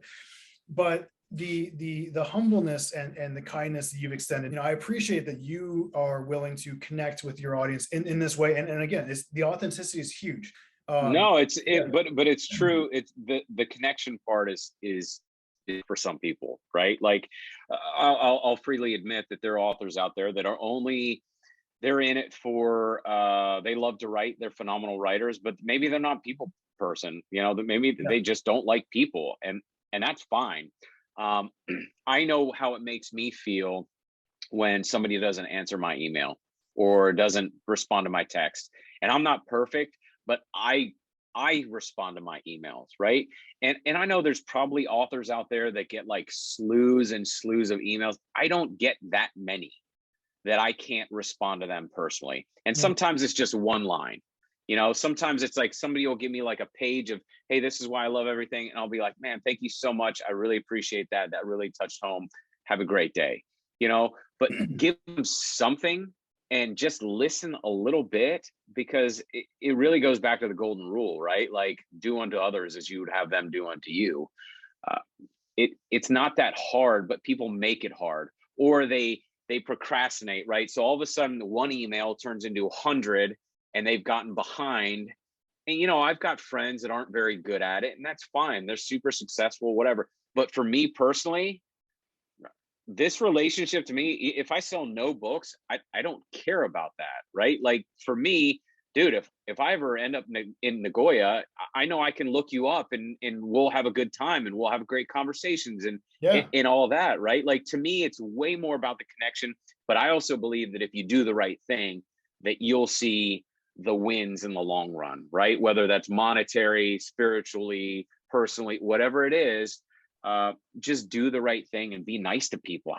But the humbleness and the kindness that you've extended. I appreciate that you are willing to connect with your audience in this way. And again, the authenticity is huge. No, Yeah. but it's true. It's the connection part is for some people, right? Like, I'll freely admit that there are authors out there that are only, they're in it for, they love to write, they're phenomenal writers, but maybe they're not people person, that maybe Yeah. they just don't like people, and that's fine. um I know how it makes me feel when somebody doesn't answer my email or doesn't respond to my text. And I'm not perfect, but I respond to my emails, right? And I know there's probably authors out there that get like slews and slews of emails. I don't get that many that I can't respond to them personally. And Yeah. sometimes it's just one line. Sometimes it's like somebody will give me like a page of, hey, this is why I love everything. And I'll be like, man, thank you so much. I really appreciate that. That really touched home. Have a great day. But give them something and just listen a little bit, because it really goes back to the golden rule, right? Like, do unto others as you would have them do unto you. Uh, it's not that hard, but people make it hard, or they procrastinate, right? So all of a sudden, one email turns into 100, and they've gotten behind. And I've got friends that aren't very good at it, and that's fine. They're super successful, whatever. But for me personally, this relationship, to me, if I sell no books, I don't care about that, right? Like, for me, dude, if I ever end up in Nagoya, I know I can look you up, and we'll have a good time, and we'll have great conversations, Yeah. and all that, right? Like, to me, it's way more about the connection. But I also believe that if you do the right thing, that you'll see the wins in the long run, right? Whether that's monetary, spiritually, personally, whatever it is. Just do the right thing and be nice to people.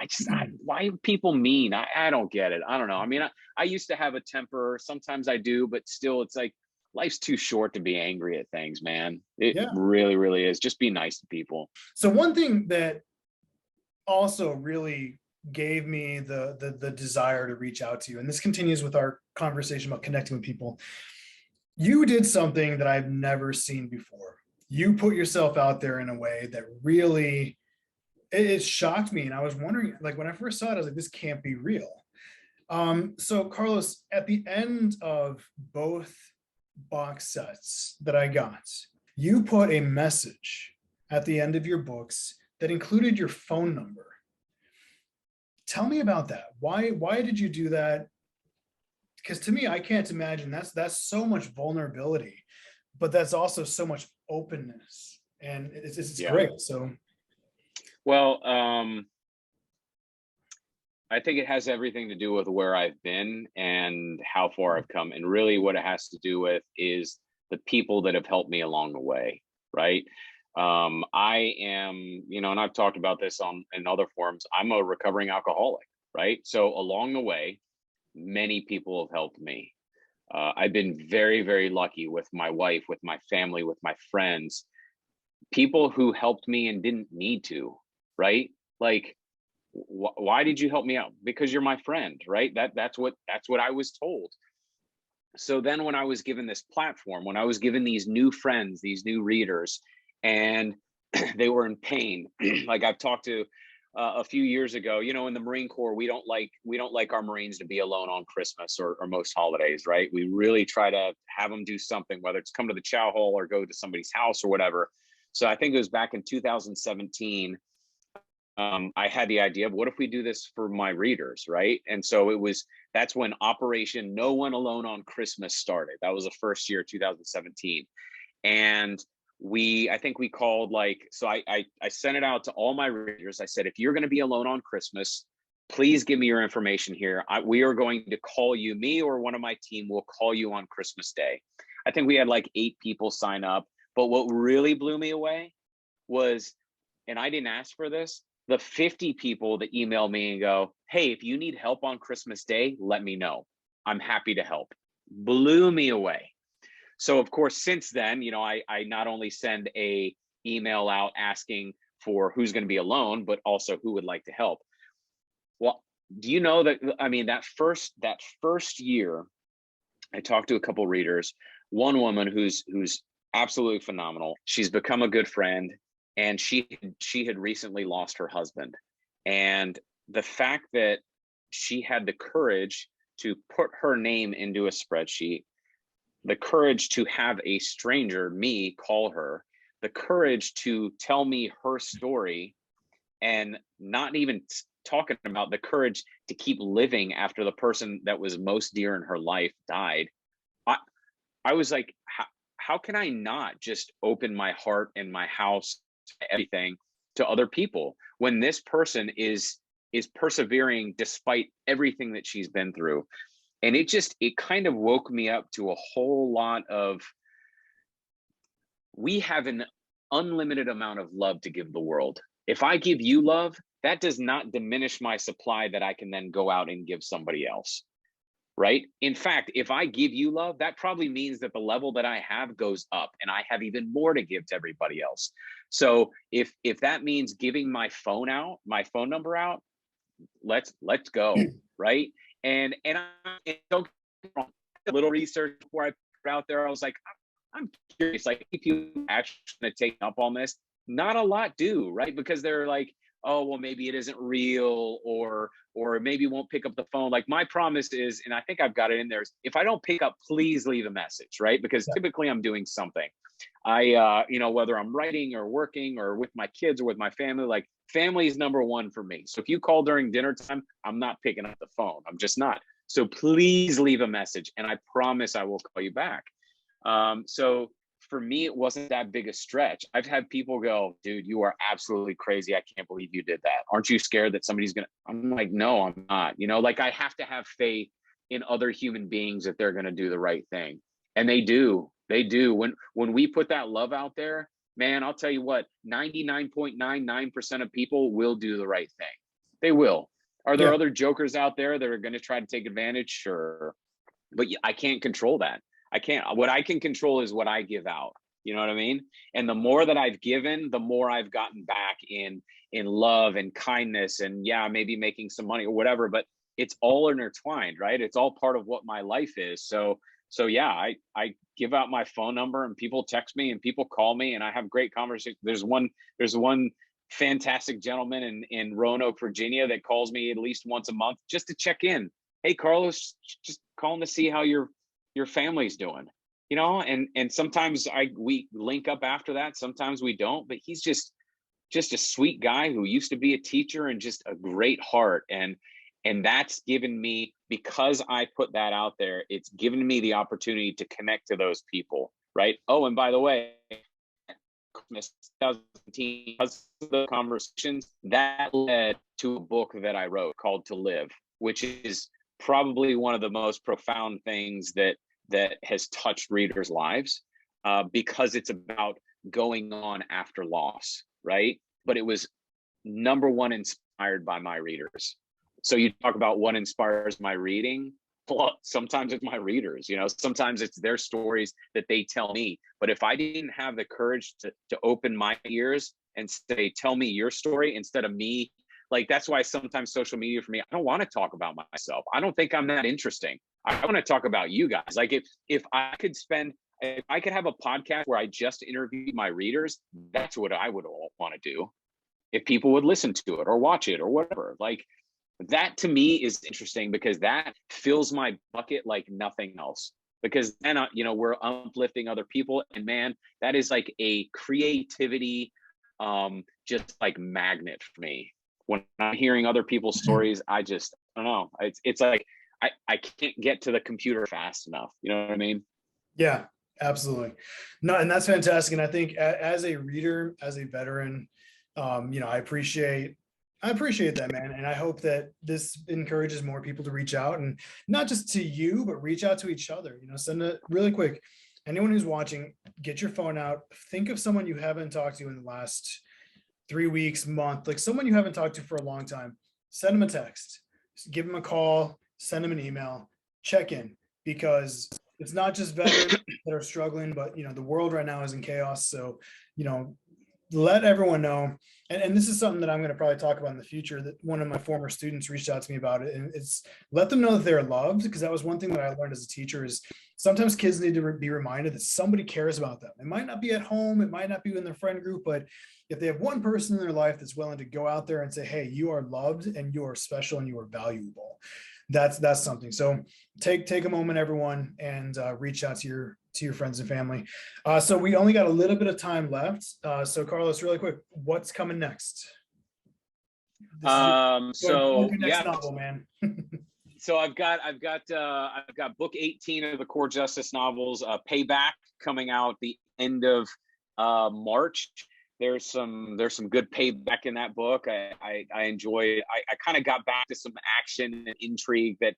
Why are people mean? I don't get it. I don't know. I mean, I used to have a temper. Sometimes I do, but still, it's like, life's too short to be angry at things, man. It Yeah. really, really is. Just be nice to people. So one thing that also really gave me the desire to reach out to you, and this continues with our conversation about connecting with people. You did something that I've never seen before. You put yourself out there in a way that really it shocked me, and I was wondering, like, when I first saw it, I was like, this can't be real. So Carlos, at the end of both box sets that I got, you put a message at the end of your books that included your phone number. Tell me about that. Why did you do that? Because to me, I can't imagine that's so much vulnerability, but that's also so much openness, and it's Yeah. great. So Well, I think it has everything to do with where I've been and how far I've come. And really, what it has to do with is the people that have helped me along the way, right? I am, and I've talked about this in other forums. I'm a recovering alcoholic, right? So along the way, many people have helped me. I've been very, very lucky with my wife, with my family, with my friends, people who helped me and didn't need to, right? Like, why did you help me out? Because you're my friend, right? That's what I was told. So then, when I was given this platform, when I was given these new friends, these new readers, and they were in pain, like I've talked to a few years ago, in the Marine Corps, we don't like our Marines to be alone on Christmas or most holidays, right? We really try to have them do something, whether it's come to the chow hall or go to somebody's house or whatever. So I think it was back in 2017. I had the idea of, what if we do this for my readers, right? And so that's when Operation No One Alone on Christmas started. That was the first year, 2017. And I think we called, like, so I sent it out to all my readers. I said, if you're going to be alone on Christmas, please give me your information here. We are going to call you, me or one of my team will call you on Christmas Day. I think we had like 8 people sign up. But what really blew me away was, and I didn't ask for this, the 50 people that email me and go, hey, if you need help on Christmas Day, let me know. I'm happy to help. Blew me away. So of course, since then, I not only send a email out asking for who's going to be alone, but also who would like to help. Well, do you know that, I mean, that first year, I talked to a couple readers, one woman who's absolutely phenomenal. She's become a good friend. and she had recently lost her husband. And the fact that she had the courage to put her name into a spreadsheet, the courage to have a stranger, me, call her, the courage to tell me her story, and not even talking about the courage to keep living after the person that was most dear in her life died. I, I was like, how can I not just open my heart and my house, everything, to other people when this person is persevering despite everything that she's been through? And it kind of woke me up to a whole lot of, we have an unlimited amount of love to give the world. If I give you love, that does not diminish my supply that I can then go out and give somebody else. Right? In fact, if I give you love, that probably means that the level that I have goes up and I have even more to give to everybody else. So if that means giving my phone number out, let's go, right? And don't get me wrong, a little research before I put it out there. I was like, I'm curious, like, if you actually gonna take up on this, not a lot do, right? Because they're like, oh, well, maybe it isn't real, or maybe won't pick up the phone. Like, my promise is, and I think I've got it in there, is if I don't pick up, please leave a message, right? Because Yeah. typically I'm doing something. Whether I'm writing or working or with my kids or with my family, like, family is number one for me. So if you call during dinner time, I'm not picking up the phone. I'm just not. So please leave a message, and I promise I will call you back. So for me, it wasn't that big a stretch. I've had people go, dude, you are absolutely crazy. I can't believe you did that. Aren't you scared that somebody's going to, I'm like, no, I'm not, like, I have to have faith in other human beings that they're going to do the right thing. And they do. When we put that love out there, man, I'll tell you what, 99.99% of people will do the right thing. They will. Are there Yeah. other jokers out there that are going to try to take advantage? Sure. But I can't control that. I can't. What I can control is what I give out. You know what I mean? And the more that I've given, the more I've gotten back in love and kindness, and maybe making some money or whatever, but it's all intertwined, right? It's all part of what my life is. So I give out my phone number, and people text me and people call me, and I have great conversations. There's one fantastic gentleman in Roanoke, Virginia, that calls me at least once a month just to check in. Hey, Carlos, just calling to see how your family's doing, and sometimes we link up after that, sometimes we don't, but he's just a sweet guy who used to be a teacher and just a great heart. And that's given me, because I put that out there, it's given me the opportunity to connect to those people, right? Oh, and by the way, Christmas 2017, because of the conversations, that led to a book that I wrote called To Live, which is probably one of the most profound things that has touched readers' lives, because it's about going on after loss, right? But it was number one inspired by my readers. So you talk about what inspires my reading. Well, sometimes it's my readers, sometimes it's their stories that they tell me. But if I didn't have the courage to open my ears and say, tell me your story, instead of me, like, that's why sometimes social media for me, I don't want to talk about myself. I don't think I'm that interesting. I want to talk about you guys. Like, if I could have a podcast where I just interviewed my readers, that's what I would want to do. If people would listen to it or watch it or whatever, like, that to me is interesting, because that fills my bucket like nothing else. Because then, we're uplifting other people, and man, that is like a creativity, just like magnet for me. When I'm hearing other people's stories, I don't know. It's like, I can't get to the computer fast enough. You know what I mean? Yeah, absolutely. No, and that's fantastic. And I think as a reader, as a veteran, I appreciate that, man. And I hope that this encourages more people to reach out, and not just to you, but reach out to each other. Send a really quick, anyone who's watching, get your phone out, think of someone you haven't talked to in the last 3 weeks, month, like someone you haven't talked to for a long time. Send them a text, give them a call, send them an email, check in, because it's not just veterans that are struggling, but the world right now is in chaos. So, let everyone know. And this is something that I'm going to probably talk about in the future, that one of my former students reached out to me about it. And it's, let them know that they're loved, because that was one thing that I learned as a teacher, is sometimes kids need to be reminded that somebody cares about them. It might not be at home, it might not be in their friend group, but if they have one person in their life that's willing to go out there and say, hey, you are loved and you are special and you are valuable, that's something. So take a moment, everyone, and reach out to your friends and family. So we only got a little bit of time left. So Carlos, really quick, what's coming next? This is your next Yeah, novel, man. so I've got book 18 of the Core Justice novels, Payback, coming out the end of March. There's some good payback in that book. I enjoy. I kind of got back to some action and intrigue that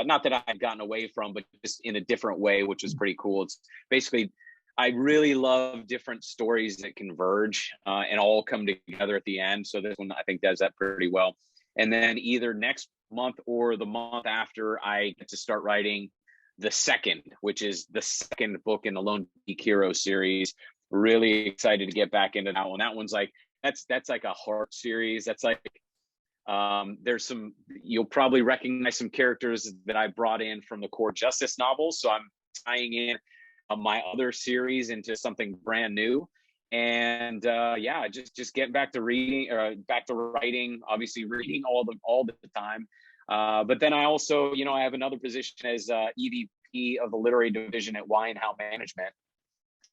not that I've gotten away from, but just in a different way, which is pretty cool. It's basically, I really love different stories that converge and all come together at the end. So this one I think does that pretty well. And then either next month or the month after, I get to start writing the second, which is the second book in the Lone Peak Hero series. Really excited to get back into that one. That one's like, that's like a heart series. That's like, there's some, you'll probably recognize some characters that I brought in from the Core Justice novels. So I'm tying in my other series into something brand new. And yeah, just getting back to reading, back to writing, obviously reading all the time. But then I also, I have another position as EVP of the literary division at Why and How Management.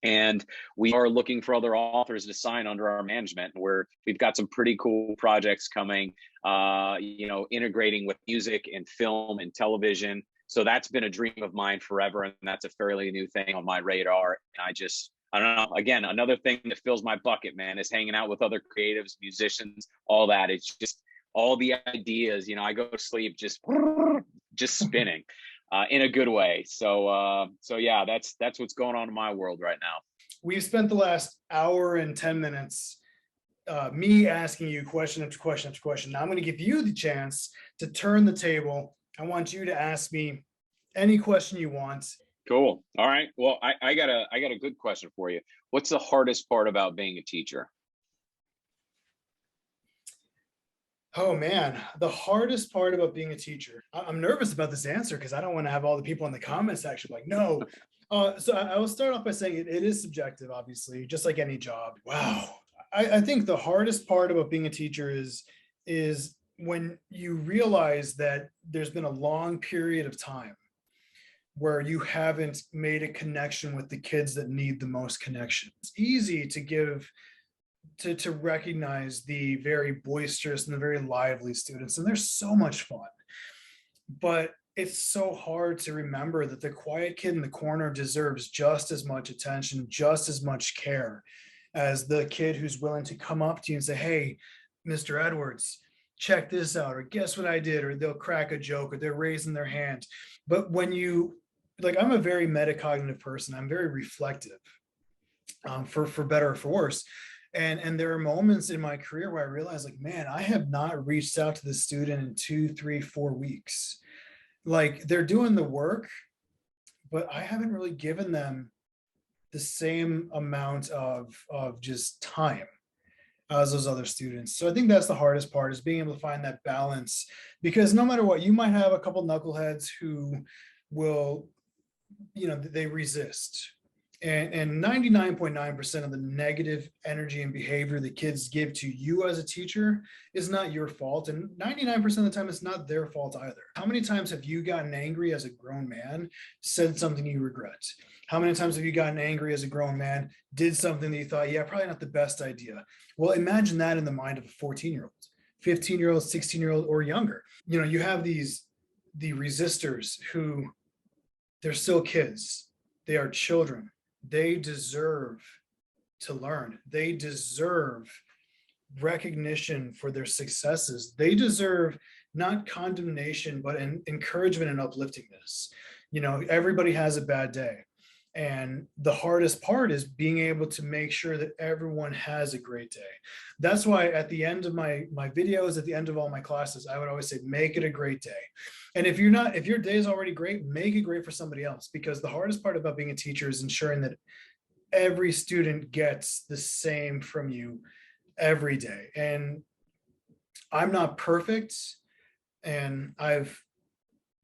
And we are looking for other authors to sign under our management, where we've got some pretty cool projects coming, integrating with music and film and television. So that's been a dream of mine forever. And that's a fairly new thing on my radar. And I don't know, again, another thing that fills my bucket, man, is hanging out with other creatives, musicians, all that. It's just all the ideas, I go to sleep just spinning. In a good way. So yeah, that's what's going on in my world right now. We've spent the last hour and 10 minutes me asking you question after question after question. Now I'm going to give you the chance to turn the table. I want you to ask me any question you want. Cool. All right. Well, I got a good question for you. What's the hardest part about being a teacher? Oh man, the hardest part about being a teacher. I'm nervous about this answer because I don't want to have all the people in the comment section like, no. So I will start off by saying it is subjective, obviously, just like any job. Wow. I think the hardest part about being a teacher is when you realize that there's been a long period of time where you haven't made a connection with the kids that need the most connection. It's easy to to recognize the very boisterous and the very lively students, and they're so much fun. But it's so hard to remember that the quiet kid in the corner deserves just as much attention, just as much care as the kid who's willing to come up to you and say, hey, Mr. Edwards, check this out, or guess what I did, or they'll crack a joke, or they're raising their hand. But when I'm a very metacognitive person, I'm very reflective, for better or for worse. And there are moments in my career where I realize, like, man, I have not reached out to the student in 2, 3, 4 weeks. Like, they're doing the work, but I haven't really given them the same amount of just time as those other students. So I think that's the hardest part, is being able to find that balance, because no matter what, you might have a couple knuckleheads who will, they resist. And 99.9% of the negative energy and behavior the kids give to you as a teacher is not your fault. And 99% of the time, it's not their fault either. How many times have you gotten angry as a grown man, said something you regret? How many times have you gotten angry as a grown man, did something that you thought, yeah, probably not the best idea? Well, imagine that in the mind of a 14-year-old, 15-year-old, 16-year-old, or younger. You have the resistors who, they're still kids. They are children. They deserve to learn. They deserve recognition for their successes. They deserve not condemnation, but encouragement and upliftingness. Everybody has a bad day. And the hardest part is being able to make sure that everyone has a great day. That's why at the end of my videos, at the end of all my classes, I would always say, make it a great day. And if your day is already great, make it great for somebody else, because the hardest part about being a teacher is ensuring that every student gets the same from you every day. And I'm not perfect, and I've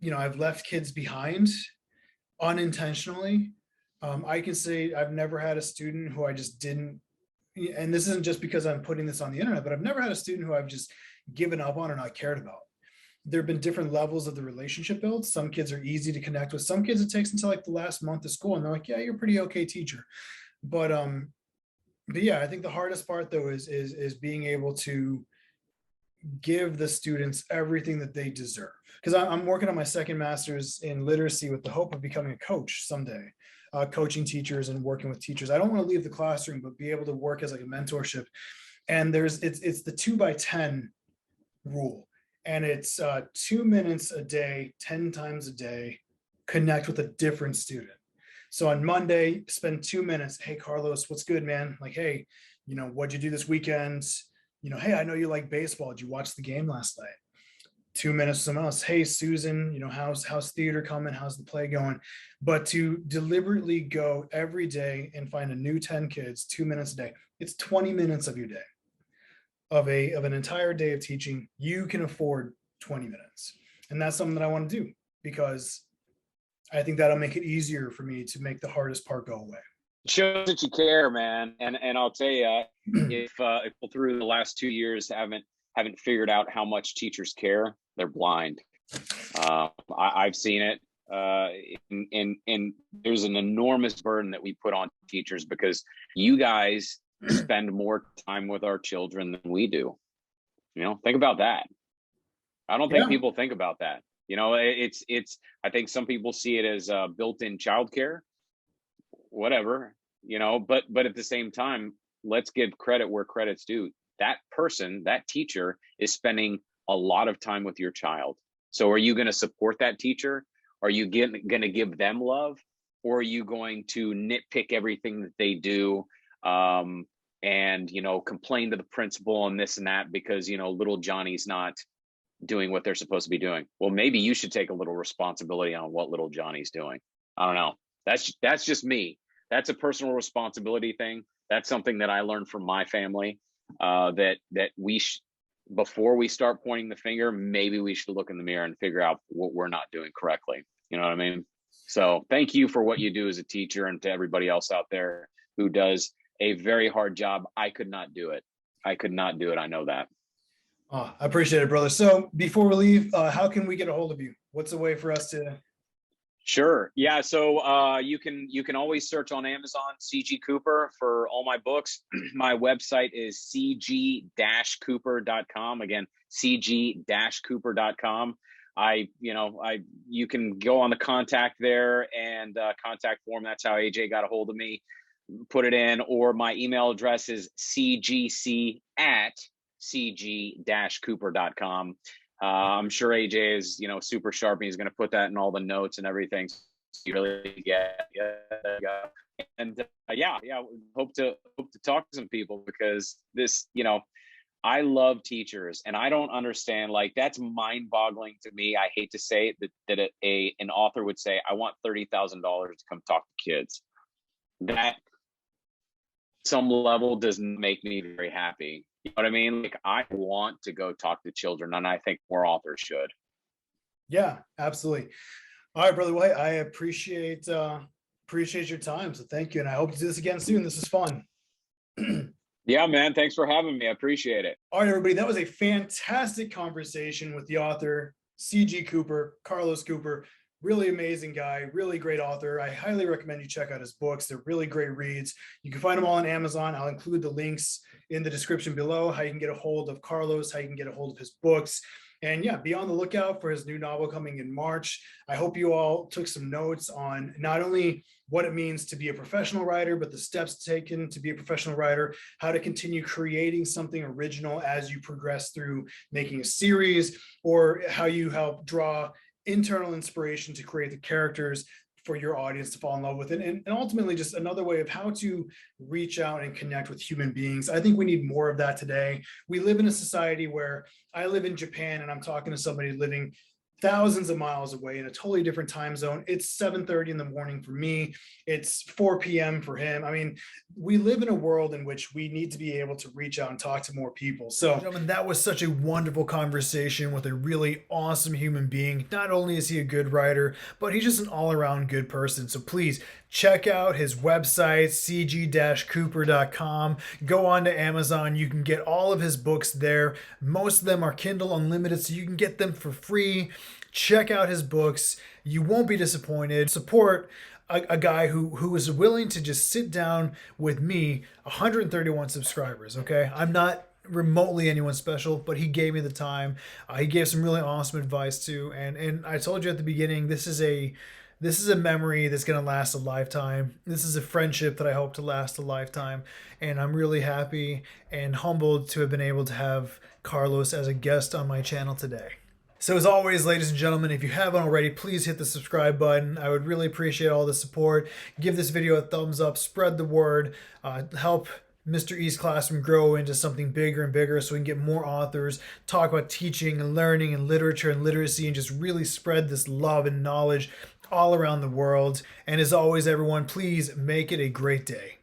left kids behind unintentionally. I can say I've never had a student who I just didn't and this isn't just because I'm putting this on the internet, but I've never had a student who I've just given up on or not cared about. There have been different levels of the relationship build. Some kids are easy to connect with. Some kids it takes until like the last month of school, and they're like, "Yeah, you're a pretty okay teacher." But yeah, I think the hardest part though is being able to give the students everything that they deserve. Because I'm working on my second master's in literacy with the hope of becoming a coach someday, coaching teachers and working with teachers. I don't want to leave the classroom, but be able to work as like a mentorship. And it's the 2 by 10 rule, and it's 2 minutes a day, 10 times a day, connect with a different student. So on Monday, spend 2 minutes. Hey, Carlos, what's good, man? Like, hey, what'd you do this weekend? Hey, I know you like baseball. Did you watch the game last night? 2 minutes with someone else. Hey, Susan, how's theater coming? How's the play going? But to deliberately go every day and find a new 10 kids, 2 minutes a day, it's 20 minutes of your day, of an entire day of teaching. You can afford 20 minutes. And that's something that I want to do, because I think that'll make it easier for me to make the hardest part go away. Shows that you care, man. And I'll tell you, if through the last 2 years haven't figured out how much teachers care, they're blind. I've seen it. And there's an enormous burden that we put on teachers because you guys spend more time with our children than we do. Think about that. I don't think people think about that. It's I think some people see it as built-in childcare, whatever, but at the same time, let's give credit where credit's due. That person, that teacher, is spending a lot of time with your child. So are you going to support that teacher? Are you going to give them love? Or are you going to nitpick everything that they do and complain to the principal and this and that because little Johnny's not doing what they're supposed to be doing? Well, maybe you should take a little responsibility on what little Johnny's doing. I don't know. That's just me. That's a personal responsibility thing. That's something that I learned from my family, that we before we start pointing the finger, maybe we should look in the mirror and figure out what we're not doing correctly. You know what I mean? So thank you for what you do as a teacher, and to everybody else out there who does a very hard job. I could not do it. I know that. Oh, I appreciate it, brother. So before we leave, how can we get a hold of you? What's the way for us to? Sure. Yeah. So you can always search on Amazon CG Cooper for all my books. My website is cg-cooper.com. Again, cg-cooper.com. You can go on the contact there and contact form. That's how AJ got a hold of me. Put it in, or my email address is cgc@cg-cooper.com. I'm sure AJ is, super sharp, and he's going to put that in all the notes and everything. So you really get, and hope to talk to some people, because this, I love teachers, and I don't understand, like, that's mind-boggling to me. I hate to say it, that an author would say, I want $30,000 to come talk to kids. That some level doesn't make me very happy. You know what I mean? Like, I want to go talk to children, and I think more authors should. Yeah, absolutely. All right, brother. Well, I appreciate your time. So thank you. And I hope to do this again soon. This is fun. Yeah, man. Thanks for having me. I appreciate it. All right, everybody. That was a fantastic conversation with the author, CG Cooper, Carlos Cooper. Really amazing guy, really great author. I highly recommend you check out his books. They're really great reads. You can find them all on Amazon. I'll include the links in the description below, how you can get a hold of Carlos, how you can get a hold of his books. And yeah, be on the lookout for his new novel coming in March. I hope you all took some notes on not only what it means to be a professional writer, but the steps taken to be a professional writer, how to continue creating something original as you progress through making a series, or how you help draw internal inspiration to create the characters for your audience to fall in love with it. And ultimately just another way of how to reach out and connect with human beings. I think we need more of that today. We live in a society where I live in Japan and I'm talking to somebody living thousands of miles away in a totally different time zone. It's 7:30 in the morning for me. It's 4 p.m. for him. I mean, we live in a world in which we need to be able to reach out and talk to more people. So, gentlemen, that was such a wonderful conversation with a really awesome human being. Not only is he a good writer, but he's just an all-around good person. So please check out his website, cg-cooper.com. Go on to Amazon. You can get all of his books there. Most of them are Kindle Unlimited, so you can get them for free. Check out his books. You won't be disappointed. Support a guy who is willing to just sit down with me, 131 subscribers, okay? I'm not remotely anyone special, but he gave me the time. He gave some really awesome advice too. And I told you at the beginning, this is a memory that's going to last a lifetime. This is a friendship that I hope to last a lifetime. And I'm really happy and humbled to have been able to have Carlos as a guest on my channel today. So as always, ladies and gentlemen, if you haven't already, please hit the subscribe button. I would really appreciate all the support. Give this video a thumbs up, spread the word, help Mr. East Classroom grow into something bigger and bigger so we can get more authors, talk about teaching and learning and literature and literacy, and just really spread this love and knowledge all around the world. And as always, everyone, please make it a great day.